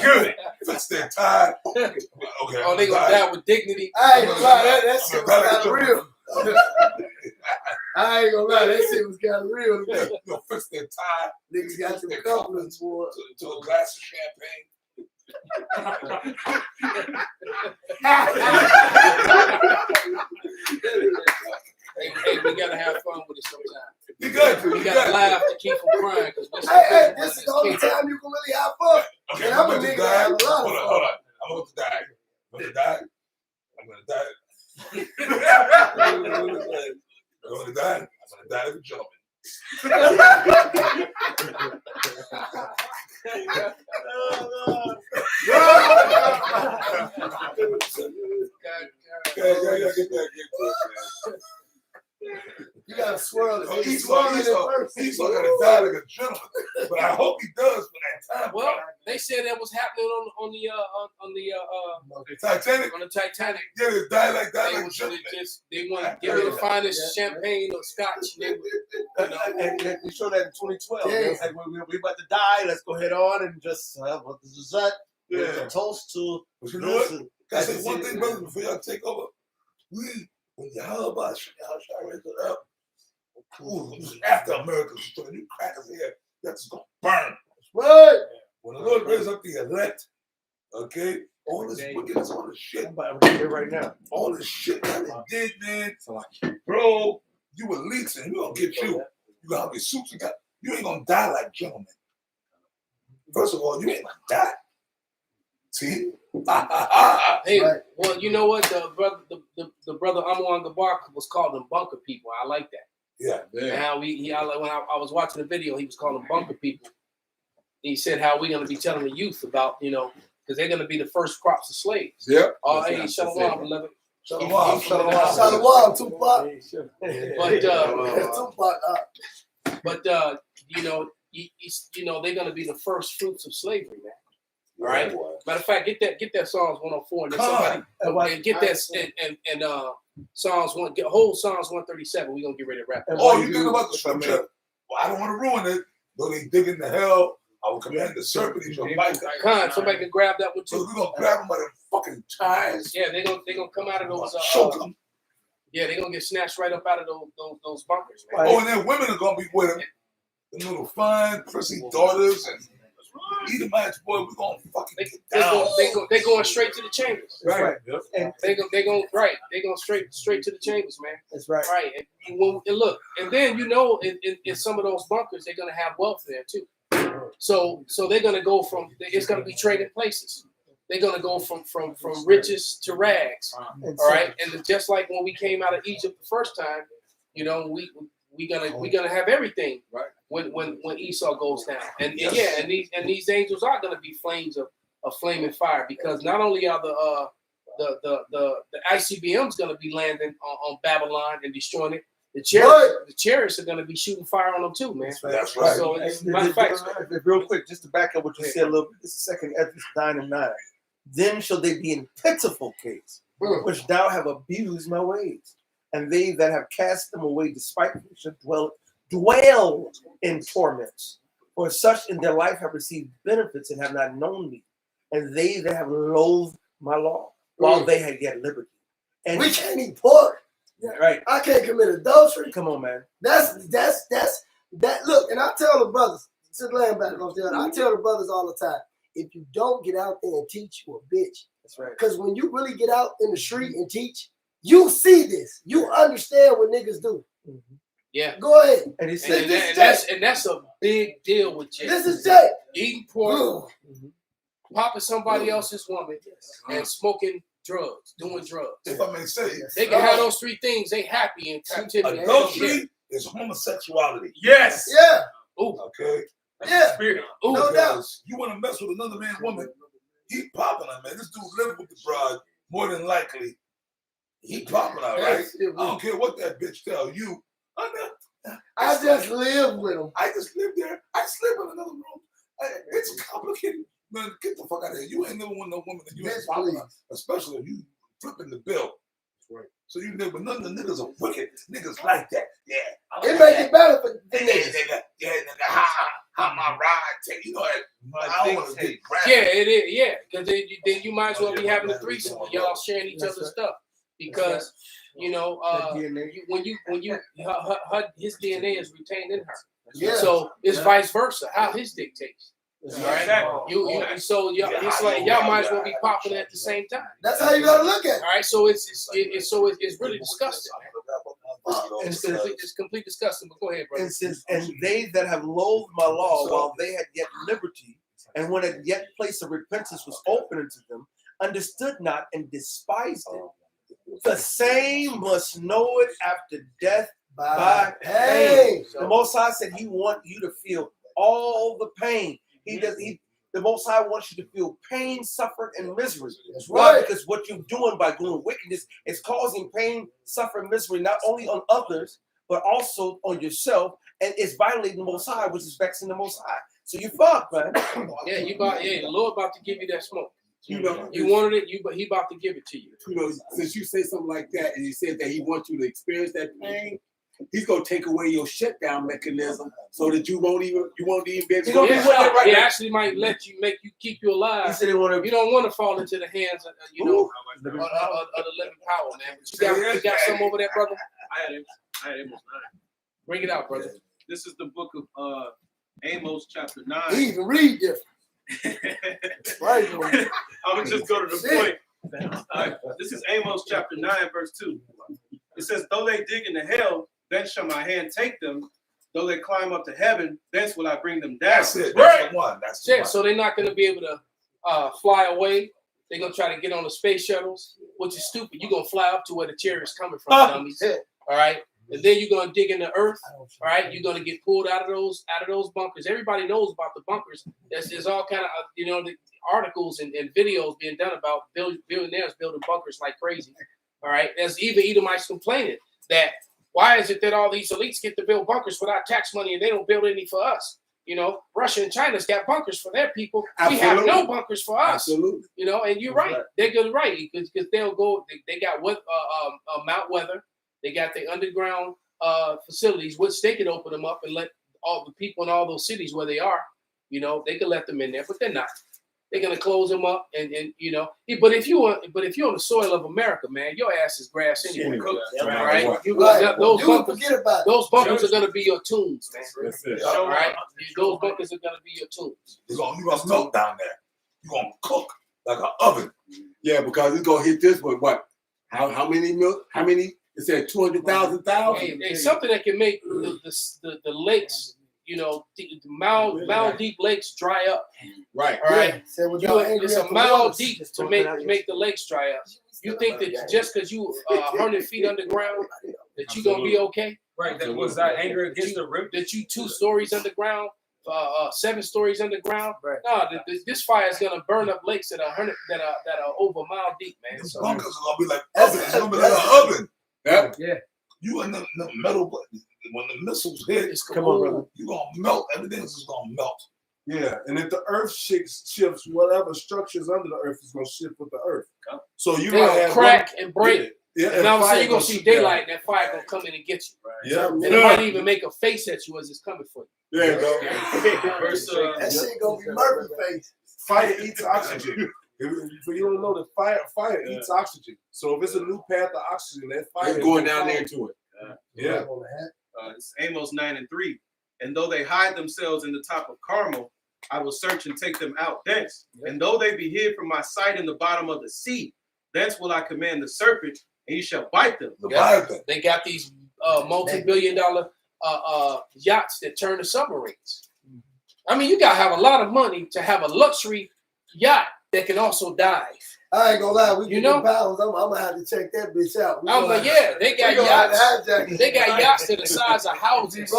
Good. Fix their tie. Okay. Oh, they gonna die with dignity. I ain't gonna lie, that shit was kind of real. I ain't gonna lie, that shit was kind of real. You know, fix their tie. Niggas got their their couplings for to a glass of champagne. Hey, we gotta have fun with it sometimes. You got to. We gotta laugh to keep from crying. Hey, this is the only time you can really have fun. Okay, And I'm a nigga that have a lot of fun. Hold on. I'm going to die. I'm going to die. I'm going to die. I'm going to die. I'm going to die as a gentleman. You gotta swirl it. Esau gotta die like a gentleman, but I hope he does when that time. Well, they said that was happening on the Titanic. On the Titanic. Yeah, they die like that. Like a gentleman. They want to give you the finest champagne or scotch. And they showed that in 2012. Yeah. It was like, we about to die. Let's go head on and just what is that? Yeah. It's a toast to. But you know what? Can I say one thing, brother, before y'all take over? When y'all about y'all raise it up, ooh, after America, so you crackers here, that's just gonna burn. Right. When the Lord raises up the elect, okay, all this wickedness, all this shit. I'm about to here right now. All this shit that they did, man. Bro, you were leeching. We gonna get you. You got how many suits you got? You ain't gonna die like gentlemen. First of all, you ain't gonna die. See? Hey, well, you know what? The brother Amon Gabar was calling them bunker people. I like that. Yeah. And how when I was watching the video, he was calling them bunker people. He said how we're gonna be telling the youth about, because they're gonna be the first crops of slaves. Yeah. Oh, hey, shalom, beloved. Shalom, Shalom, Tupac. But they're gonna be the first fruits of slavery, man. All right. Matter of fact, get that Psalms 104 and then somebody and get that and Psalms 1. Get whole Psalms 137. We're gonna get ready to wrap. Oh, you think about the scripture? Well, I don't want to ruin it. Though they dig into hell, I will command the serpent he shall bite them. Somebody can grab that one too. So we're gonna grab them by them fucking ties. Yeah, they're gonna come out of those. Choke them. Yeah, they're gonna get snatched right up out of those bunkers, man. Oh, and then women are gonna be with them. The little fine, prissy daughters and Edomites, boy, we're gonna fucking get down. They going straight to the chambers. Right. And they going straight to the chambers, man. That's right. Right. And look, and then in some of those bunkers, they're gonna have wealth there too. So they're gonna go from it's gonna be trading places. They're gonna go from riches to rags. All right. And just like when we came out of Egypt the first time, we're gonna have everything. Right. When Esau goes down, and these angels are going to be flames of flaming fire, because not only are the ICBMs going to be landing on Babylon and destroying it, the chariots are going to be shooting fire on them too, man. That's right. So matter of fact, real quick, just to back up what you said a little bit. This is 2 Ezra 9:9. Then shall they be in pitiful case, which thou have abused my ways, and they that have cast them away despitefully shall dwell in torments. For such in their life have received benefits and have not known me, and they that have loathed my law while they had yet liberty. And we can't eat pork. Yeah, right. I can't commit adultery. Come on, man. That's that. Look, and I tell the brothers, sit laying back on there. I tell the brothers all the time, if you don't get out there and teach, you a bitch. That's right. Because when you really get out in the street and teach, you see this. You understand what niggas do. Mm-hmm. Yeah. Go ahead. And that's a big deal with Jay. This is Jay. Eating pork, popping somebody else's woman, and smoking drugs, doing drugs. If I may say, they can have those three things. They happy in captivity. Adultery is homosexuality. Yes. Yeah. Ooh. Okay. Yeah. Ooh. No doubt. You want to mess with another man's woman, he popping her, man. This dude lived with the bride, more than likely. He popping her, right? I don't care what that bitch tell you. I I just live with them. I just live there. I sleep in another room. It's complicated. Man, get the fuck out of here. You ain't never want no woman that you ain't following, especially if you flipping the bill. Right. So you live with none of the niggas are wicked. Niggas like that. Yeah. It make it better for the niggas. Yeah, nigga, how my ride take? You know that. I don't want to get grabbed. Yeah, it is. Yeah, because then you might as well be having a threesome. Y'all sharing each other's stuff because you know when you his DNA is retained in her. Yeah. So it's vice versa. How his dick tastes. All right. So it's like y'all might as well be popping at the same time. That's how you gotta look at it. All right. So it's really disgusting. It's complete disgusting. But go ahead, brother. And since they that have loathed my law while they had yet liberty, and when a yet place of repentance was open unto them, understood not and despised it. The same must know it after death by pain. The Most High said He wants you to feel all the pain. The Most High wants you to feel pain, suffering, and misery. That's right. Because what you're doing by doing wickedness is causing pain, suffering, misery, not only on others, but also on yourself, and it's violating the Most High, which is vexing the Most High. So you fucked, man. Yeah, the Lord about to give you that smoke. You know, You wanted it, He about to give it to you. You know, since you say something like that, and you said that He wants you to experience that pain, He's gonna take away your shutdown mechanism so that you won't even be able to. He actually might make you keep you alive. He said he wanna, you don't want to fall into the hands of the living power, man. But you got some over there, brother. I had Amos 9. Bring it out, brother. This is the book of Amos chapter 9. He even read different. Right. I'm gonna just go to the point. This is Amos chapter 9, verse 2. It says, "Though they dig into hell, thence shall my hand take them. Though they climb up to heaven, thence will I bring them down." That's it. That's the one. That's the one. So they're not going to be able to fly away. They're going to try to get on the space shuttles, which is stupid. You're going to fly up to where the chariot's coming from, dummies. All right. And then you're going to dig in the earth. All right. You're going to get pulled out of those bunkers. Everybody knows about the bunkers. There's all kind of, the articles and videos being done about billionaires building bunkers like crazy. All right. There's even Edomites complaining that why is it that all these elites get to build bunkers without tax money and they don't build any for us? Russia and China's got bunkers for their people. Absolutely. We have no bunkers for us. Absolutely. And you're right. They're good, right? Because they'll go. They got Mount Weather. They got the underground facilities, which they could open them up and let all the people in all those cities where they are. They could let them in there, but they're not. They're gonna close them up, and But if you're on the soil of America, man, your ass is grass anyway. Right? Those bunkers are gonna be your tombs, man. All right? Those bunkers are gonna be your tombs. You're gonna melt down there. You're gonna cook like an oven. Yeah, because it's gonna hit this with what? How many milk? How many? It said 200,000. Hey, something that can make the lakes. The mile deep lakes dry up. Right. All right. It's a mile deep to make the lakes dry up. You think that just because you 100 feet underground that you gonna be okay? Right. That was that anger against the rip. That you 2 stories underground, 7 stories underground. Right. No, this fire is gonna burn up lakes that are over a mile deep, man. The bunkers are gonna be like oven. It's gonna be like an oven. Yeah. You in the metal. When the missiles hit, come on, brother. You're gonna melt. Everything's just gonna melt. Yeah, and if the earth shifts, whatever structures under the earth is gonna shift with the earth. So you might have crack and break. Yeah, and all of a sudden you're gonna see daylight, and that fire gonna come in and get you. Right. Yeah, and it might even make a face at you as it's coming for you. There you go. That shit gonna be murder face. Fire eats oxygen. For you don't know that fire eats oxygen. So if it's a new path of oxygen, that fire is going down there into it. Yeah. It's Amos 9:3. "And though they hide themselves in the top of Carmel, I will search and take them out thence. And though they be hid from my sight in the bottom of the sea, thence will I command the serpent, and he shall bite them." They got these multi-billion-dollar yachts that turn to submarines. I mean, you gotta have a lot of money to have a luxury yacht that can also dive. I ain't gonna lie, we You get know? the pounds. I'm gonna have to check that bitch out. I'm like, yeah, they got yachts. They got yachts to the size of houses.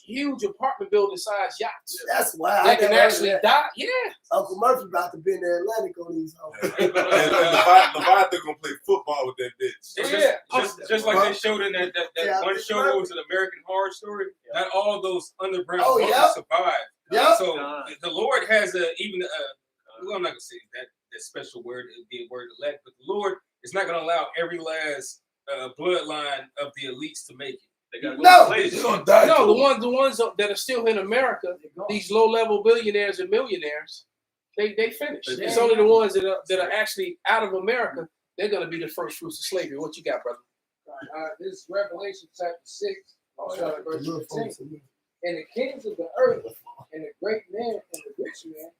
Huge apartment building size yachts. That's wild. They can actually die. Yeah. Uncle Murphy about to be in the Atlantic on these hoes. And Leviathan gonna play football with that bitch. Yeah. Just like they showed in that one show, what was an American Horror Story? Not all those underground bunkers survived. Yeah. So the Lord has well, I'm not gonna say that special word. It'd be a word elect, but the Lord is not gonna allow every last bloodline of the elites to make it. They gotta go to places. No, the ones that are still in America, these low-level billionaires and millionaires, they finished. It's only the ones that are actually out of America. They're gonna be the first fruits of slavery. What you got, brother? This is Revelation chapter 6, verse 15. And the kings of the earth, and the great men, and the rich men,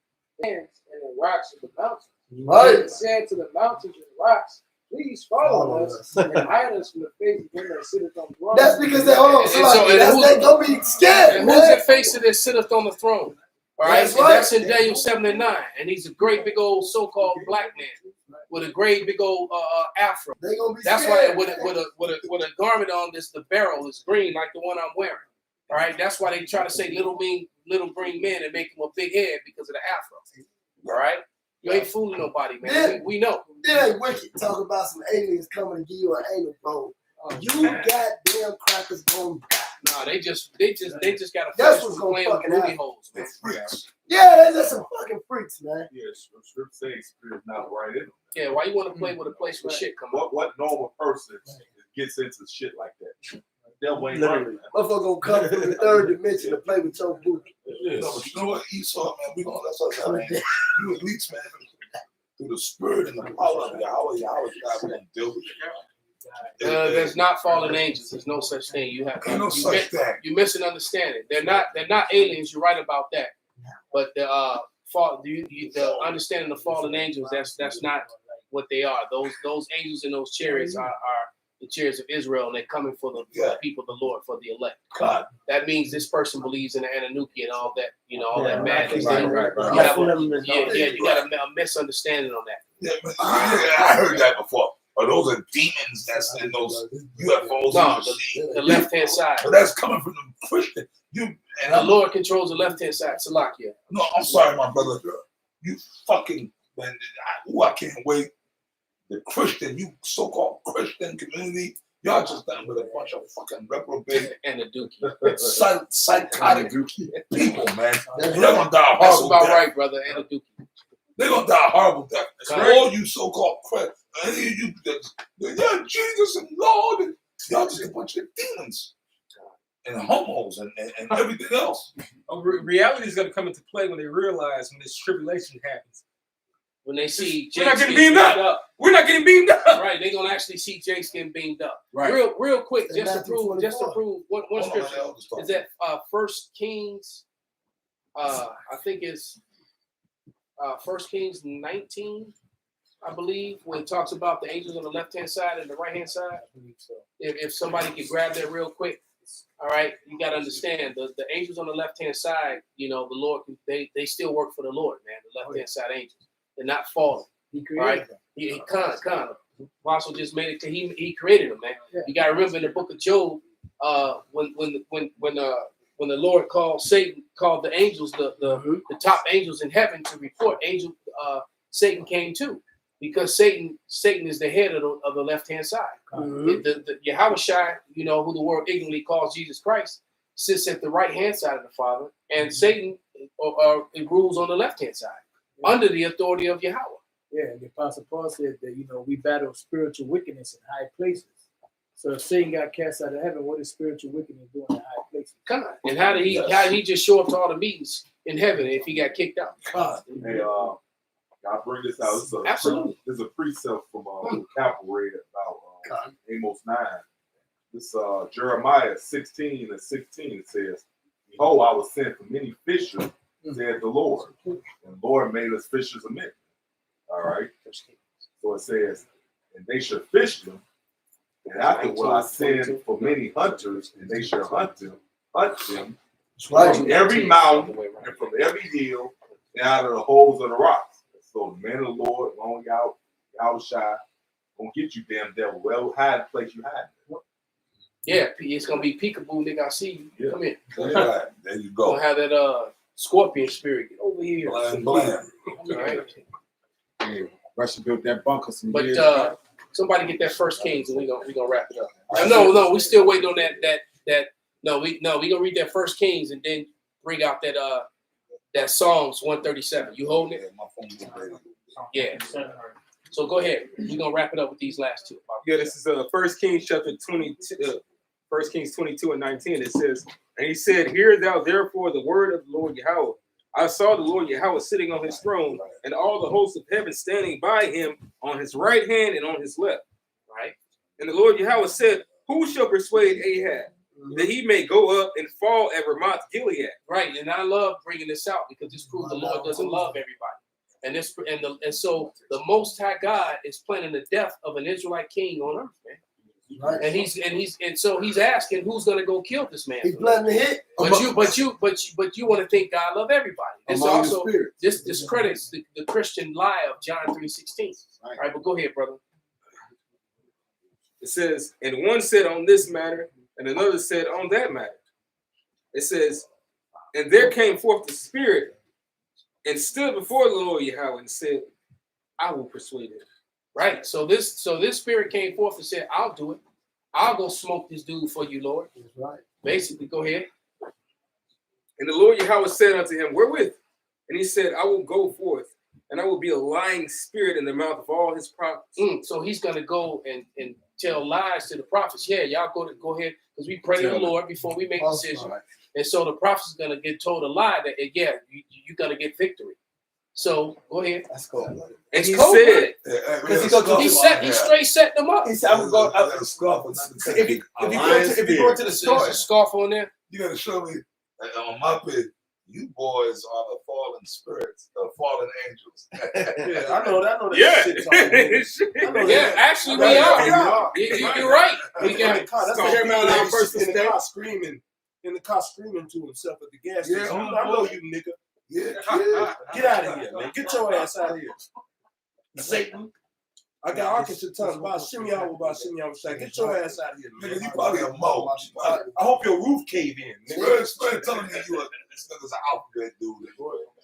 and the rocks of the mountains. Right. And said to the mountains and rocks, please follow us and hide us from the face of him that sitteth on the throne. That's because they they gonna be scared. And who's the face of that sitteth on the throne? All right, that's in Daniel 7 and 9, and he's a great big old so-called black man with a great big old afro. They gonna be that's scared. why with a garment on this, the barrel is green like the one I'm wearing. All right, that's why they try to say little green men and make him a big head because of the afro. All right, you ain't fooling nobody, man. Yeah. We know. It ain't wicked talking about some aliens coming to give you an anal bone. You goddamn crackers gonna die. Nah, they just got to That's what's gonna playing fucking booty happen. holes, man. Yeah, that's some fucking freaks, man. Yeah, script says spirit not right in them. Yeah, why you want to play with a place where shit come up? What normal person gets into shit like that? Devil ain't Literally. right, man. Motherfucker gonna come from the third dimension to play with your booty. No, but you know what, Esau, man, we gonna that's what man. You elites, man, through the spirit and the power of Yahweh, God, we gonna deal with you. There's not fallen angels. There's no such thing. You have Ain't no such thing. You miss an understanding. They're not aliens. You're right about that. But the the understanding of fallen angels, that's not what they are. Those angels in those chariots are the chariots of Israel, and they're coming for the people of the Lord, for the elect. God. That means this person believes in the Anunnaki and all that, all that madness. Right. You got a misunderstanding on that. Yeah, man, I heard that before. Or those are demons that's in those UFOs. No, the left-hand side. But that's coming from the Christian. The Lord controls the left-hand side. Salakia. No, I'm sorry, my brother. You fucking, man, I can't wait. The Christian, you so-called Christian community, y'all just done with a bunch of fucking reprobate and a dookie. Psychotic people, man. They're gonna die That's horrible about death. right, brother. And a dookie. They're gonna die horrible death. Right. All you so-called Christians, any of you, yeah, Jesus and Lord, and y'all just a bunch of demons and homos and everything else. Reality is going to come into play when they realize when this tribulation happens. When they see we're not Jake's getting getting beamed up. We're not getting beamed up. Right, they're gonna actually see Jake's getting beamed up. Right. Real quick, just to prove one Hold on, scripture man, is that 1 Kings, I think it's 1 Kings 19, I believe, when it talks about the angels on the left-hand side and the right-hand side. If somebody could grab that real quick. All right, you got to understand the angels on the left-hand side, the Lord, they still work for the Lord, man. The left-hand side angels. They're not fallen. He created them. He kind of. Apostle just made it to he created them, man. Yeah. You got to remember in the book of Job, when the Lord called the angels, the top angels in heaven to report, Satan came too, because Satan is the head of the left hand side. The Yahweh Shai, who the world ignorantly calls Jesus Christ, sits at the right hand side of the Father, and Satan rules on the left hand side. Under the authority of Yahweh. Yeah, the Apostle Paul said that, we battle spiritual wickedness in high places. So if Satan got cast out of heaven, what is spiritual wickedness doing in high places? Come on. And how did he just show up to all the meetings in heaven if he got kicked out? Hey, I'll bring this out. Absolutely. This is a precept from Capital read about Amos 9. This Jeremiah 16 and 16, it says, "Behold, I was sent for many fishers, said the Lord. And the Lord made us fishers of men." All right. So it says, "And they shall fish them. And after will I send for many hunters, and they shall hunt them from every mountain and from every hill and out of the holes of the rocks." So the man of the Lord, long out shy, gonna get you, damn devil. Well, hide the place you hide. Yeah, it's gonna be peekaboo, nigga. I see you. Yeah. Come here. Right. There you go. Gonna have that scorpion spirit. Get over here. Blam, blam. All right. Hey, Russia built that bunker some But years back. somebody get that First Kings and we gonna wrap it up. No, we still waiting on that. No, we gonna read that First Kings and then bring out that Psalms 137. You holding it? My phone is ready. Yeah. So go ahead. We're gonna wrap it up with these last two. Yeah, this is 1 Kings chapter 22, 1 Kings 22 and 19. It says, and he said, "Hear thou therefore the word of the Lord Yahweh. I saw the Lord Yahweh sitting on his throne, and all the hosts of heaven standing by him on his right hand and on his left." Right? And the Lord Yahweh said, "Who shall persuade Ahab that he may go up and fall at Ramoth Gilead?" Right, and I love bringing this out because this proves the Lord doesn't love everybody. And so the Most High God is planning the death of an Israelite king on earth, man. Right. And so he's asking who's going to go kill this man. He's planning to hit. But you want to think God love everybody. This also this discredits the Christian lie of John 3:16. All right, but go ahead, brother. It says, and one said on this matter, and another said on that matter. It says, and there came forth the Spirit and stood before the Lord Yahweh and said, "I will persuade him." Right. So this spirit came forth and said, "I'll do it. I'll go smoke this dude for you, Lord." That's right. Basically, go ahead. And the Lord Yahweh said unto him, "Wherewith?" And he said, "I will go forth, and I will be a lying spirit in the mouth of all his prophets." So he's gonna go and tell lies to the prophets. Yeah, y'all go ahead, because we pray to the Lord before we make decisions. Right. And so the prophet's gonna get told a lie that you're gonna get victory. So go ahead. That's cool. And he said, he straight set them up. He said, "I'm going." If you go into the story, there's a scarf on there. You gotta show me on my page. You boys are the fallen spirits, the fallen angels. Yeah, I know that. Yeah, yeah. Actually, we are. You're right. We got that's the Paramount our person in the car screaming to himself at the gas station. Yeah, I know you, nigga. Yeah. Get out of here, man. Get your ass out of here, Satan. I got Arkansas tongue about shimmy out. Get your ass out of here, man. Nigga, you probably a mo. I hope your roof cave in, nigga. Swear telling me you this nigga's an alphabet dude.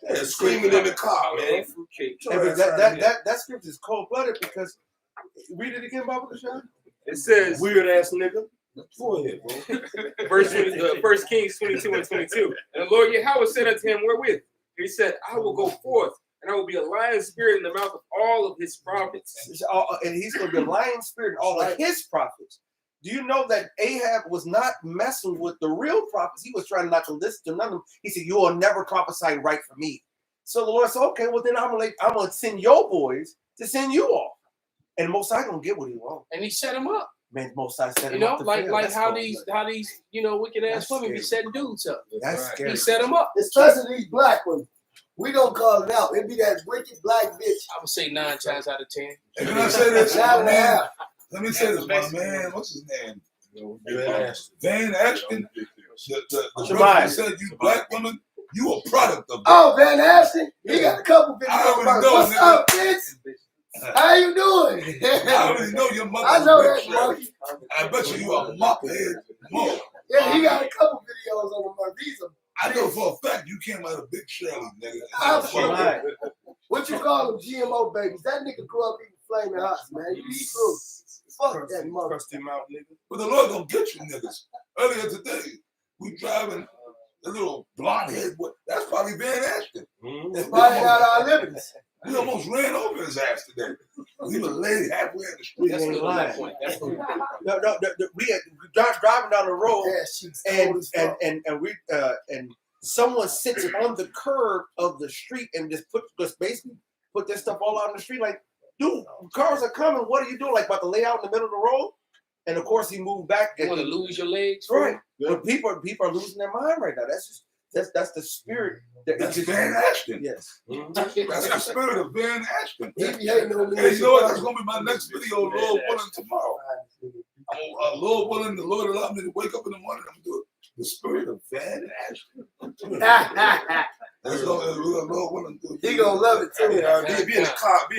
Yeah, screaming in the car, man. That script is cold blooded because read it again, Baba Kashan. It says, weird ass nigga. Go ahead, bro. Verse Kings 22 and 22. And the Lord Yahweh said unto him, "Wherewith?" He said, "I will go forth, and I will be a lion spirit in the mouth of all of his prophets." And he's going to be a lion spirit in all of his prophets. Do you know that Ahab was not messing with the real prophets? He was trying not to listen to none of them. He said, "You will never prophesy right for me." So the Lord said, "Okay, well then I'm gonna send your boys to send you off." And Most High gonna get what he wants. And he set him up. Man, Most High set him up. up. Like how these wicked ass women be setting dudes up. That's scary. He set them up. Especially these black women. We don't call it out. It be that wicked black bitch. I would say 9 times out of 10. And can I say this? 9.5. Let me say this, my man. What's his name? Van Ashton. The brother said you black woman, you a product of that. Oh, Van Ashton, he got a couple videos. I already know, What's nigga. up, bitch? How you doing? I already know your mother's I know a that big Shirley. monkey. I bet you a mop head mom. Yeah, he got a couple videos on the monkey. I know for a fact you came out of Big Shirley, nigga. Absolutely. What you call them GMO babies? That nigga grew up eating flaming hot, man. You eat through. Fuck that mother. Crust him out, nigga. But the Lord gonna get you niggas. Earlier today, we driving a little blonde head. That's probably Van Ashton. It's probably not our liberties. We almost ran over his ass today. We were laid halfway in the street. That's the lying. point. That's the We driving down the road, Yeah, and someone sits on the curb of the street and just basically put this stuff all out on the street. Like, dude, cars are coming. What are you doing? Like, about to lay out in the middle of the road? And of course, he moved back. You want to lose your legs? Right. But people are losing their mind right now. That's the spirit. That's Van Ashton. Yes. That's the spirit of Van Ashton. He be hating on me. Hey, you know what? That's gonna be my next video, Lord willing, tomorrow. Lord willing, the Lord allowed me to wake up in the morning. I'm doing the spirit of Van Ashton. We're gonna love women. He gonna love it too. Yeah, be in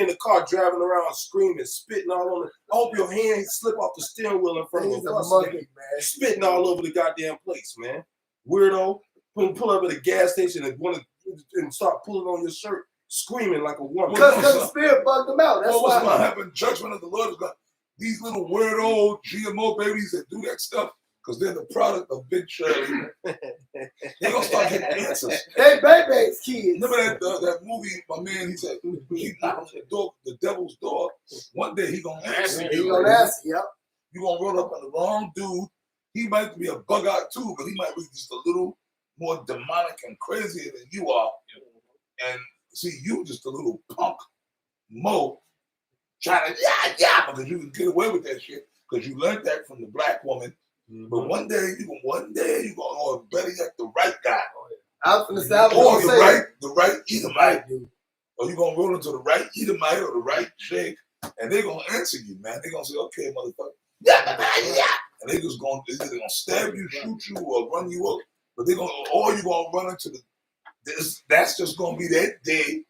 the car driving around screaming, spitting all on it. I hope your hand slip off the steering wheel in front of He's a a bus, monkey, nigga. man. Spitting all over the goddamn place, man. Weirdo. Pull up at a gas station and start pulling on your shirt, screaming like a woman. Because the spirit bugged him out. That's Well, what's why. gonna happen? Judgment of the Lord is gonna. These little weirdo GMO babies that do that stuff, because they're the product of Big Shirley. They're gonna start getting answers. They baby's kids. Remember that movie, my man, he said, he knocked on the door, the devil's door. One day he gonna answer you. He gonna ask you, yep. You gonna roll up on the wrong dude. He might be a bug out too, but he might be just a little more demonic and crazier than you are. And see, you just a little punk mo trying to because you can get away with that shit because you learned that from the black woman. But one day you gonna, or better yet, the right guy. I was gonna say, I was or gonna say the right Edomite, or you gonna roll into the right Edomite or the right Jake, and they're gonna answer you, man. They're gonna say, "Okay, motherfucker, and they just gonna either gonna stab you, shoot you, or run you up. But they're gonna, or you gonna run into that's just gonna be that day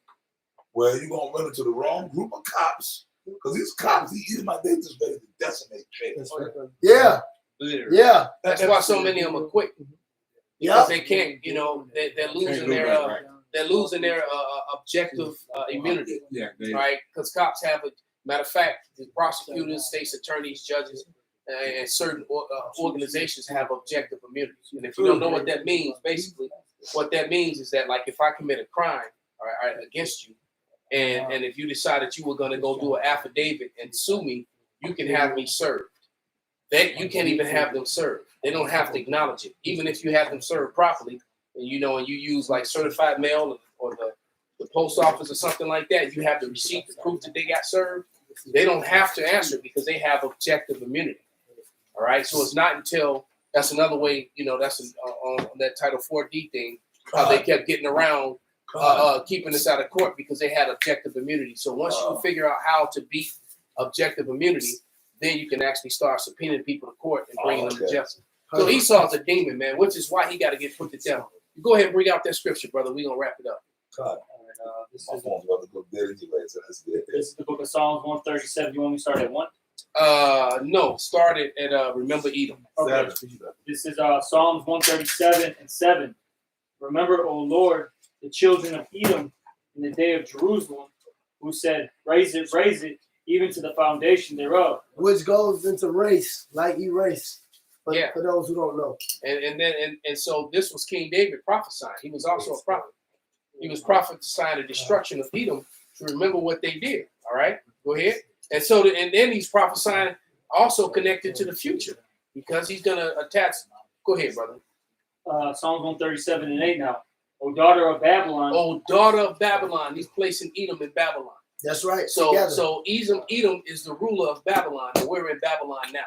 where you're gonna run into the wrong group of cops. Because these cops, they just ready to decimate Jake. Yeah. Literally. Yeah. That's why so many of them are quick. Because they can't, they're losing their objective immunity. Yeah, right? Because cops have a matter of fact, the prosecutors, state's attorneys, judges, and certain organizations have objective immunity. And if you don't know what that means, basically, what that means is that, like, if I commit a crime against you, and if you decide that you were going to go do an affidavit and sue me, you can have me served. That you can't even have them served. They don't have to acknowledge it. Even if you have them served properly, and you use like certified mail or the post office or something like that, you have the receipt to prove that they got served. They don't have to answer it because they have objective immunity. All right. So it's not until that's another way, that's on that Title 4D thing, how they kept getting around keeping us out of court because they had objective immunity. So once you figure out how to beat objective immunity, then you can actually start subpoenaing people to court and bringing them to justice. So Esau's a demon, man, which is why he got to get put to death. You go ahead and bring out that scripture, brother. We're going to wrap it up. God. This is the book of Psalms 137. You want me to start at 1? No, started at Remember Edom. Okay. This is Psalms 137 and 7. Remember, O Lord, the children of Edom in the day of Jerusalem, who said, raise it, even to the foundation thereof. Which goes into race, like erase. For those who don't know. And so this was King David prophesying. He was also a prophet. He was prophesying the destruction of Edom to remember what they did. All right, go ahead. And so, and then he's prophesying also connected to the future because he's going to attach. Go ahead, brother. Psalms 137 and 8 now. O daughter of Babylon. O daughter of Babylon. He's placing Edom in Babylon. That's right. So together. Edom is the ruler of Babylon, and we're in Babylon now.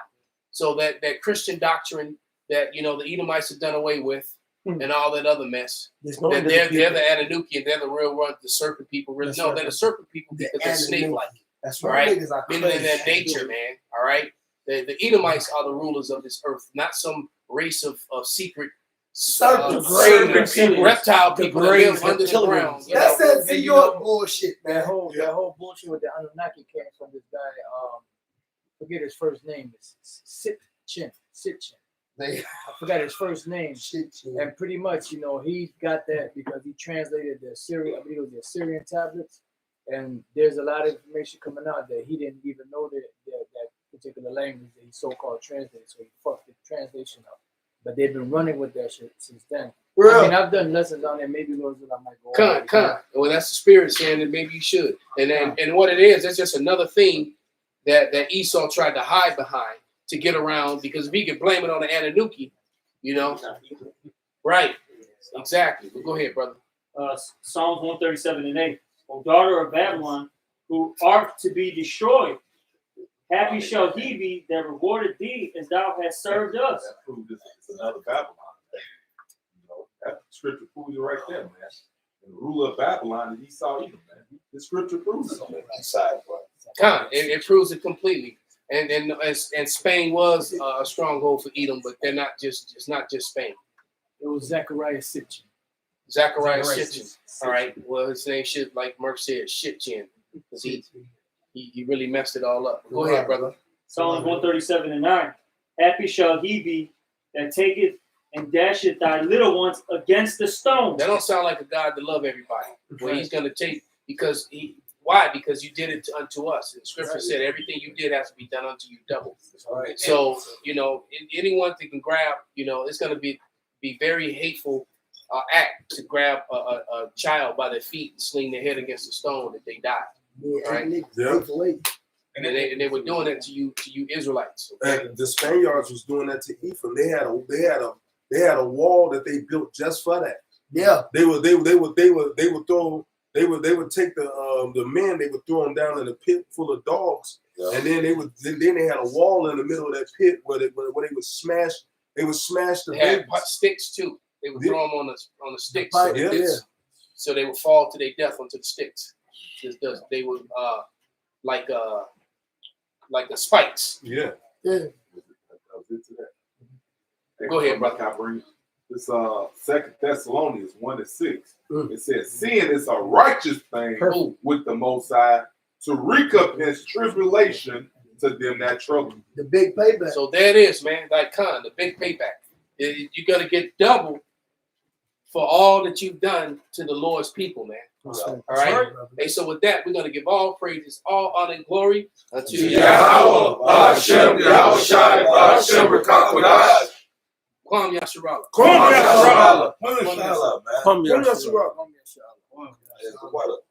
So that Christian doctrine that the Edomites have done away with, and all that other mess. That they're the Anunnaki, they're the real one, the serpent people. They're the serpent people because they're snake-like. That's right. Meaning in their nature, man. All right. The Edomites are the rulers of this earth, not some race of secret serpent people, reptile people that live under the ground. That's that New York bullshit, man. That whole bullshit with the Anunnaki came from this guy. Forget his first name. It's Sitchin. I forgot his first name. And pretty much, he got that because he translated the Assyrian, I believe it was the Assyrian tablets. And there's a lot of information coming out that he didn't even know that particular language that he so-called translated. So he fucked the translation up. But they've been running with that shit since then. I mean, I've done lessons on there. Maybe Lord, I might go. Con. Well, that's the spirit saying that maybe you should. And what it is, that's just another thing that Esau tried to hide behind to get around, because if he could blame it on the Anunnaki, right? Exactly. But go ahead, brother. Psalms 137 and 8. O daughter of Babylon, who art to be destroyed, happy shall he be that rewarded thee as thou hast served us. That proves it's another Babylon. That scripture proves it right there, man. And the ruler of Babylon is Esau Edom, man. The scripture proves it. It proves it completely. And Spain was a stronghold for Edom, but they're not just. It's not just Spain. It was Zechariah Sitchin. Zachariah Shitchin. All right. Well, his name should, like Murph said, Shitchin, because he really messed it all up. Go ahead, brother. Psalms 137:9. Happy shall he be that taketh and dasheth thy little ones against the stone. That don't sound like a God to love everybody. Well, he's going to take, why? Because you did it unto us. And Scripture said everything you did has to be done unto you double. Right. So, anyone that can grab, it's going to be very hateful act to grab a child by their feet and sling their head against a stone that they die. Right? And they were doing that to you Israelites. Okay? And the Spaniards was doing that to Ephraim. They had a wall that they built just for that. Yeah. They would take the men, they would throw them down in a pit full of dogs, and then they had a wall in the middle of that pit where they would smash the They had babies. sticks too. They would throw them on the sticks, so they would fall to their death onto the sticks. They would like the spikes. Yeah. Go ahead, brother. This 2 Thessalonians 1:6. It says, "Sin is a righteous thing with the Most High to recompense tribulation to them that trouble." The big payback. So there it is, man. Like the big payback. You're gonna get double for all that you've done to the Lord's people, man. All right. Hey, so with that, we're gonna give all praises, all honor and glory unto Yahweh, Hashem, Yahweh Shai, Hashem, Rakakwadash. Kwam Yasharala. Kwam Yasharala. Kwam Yasharala, man. Kwam Yasharala. What up?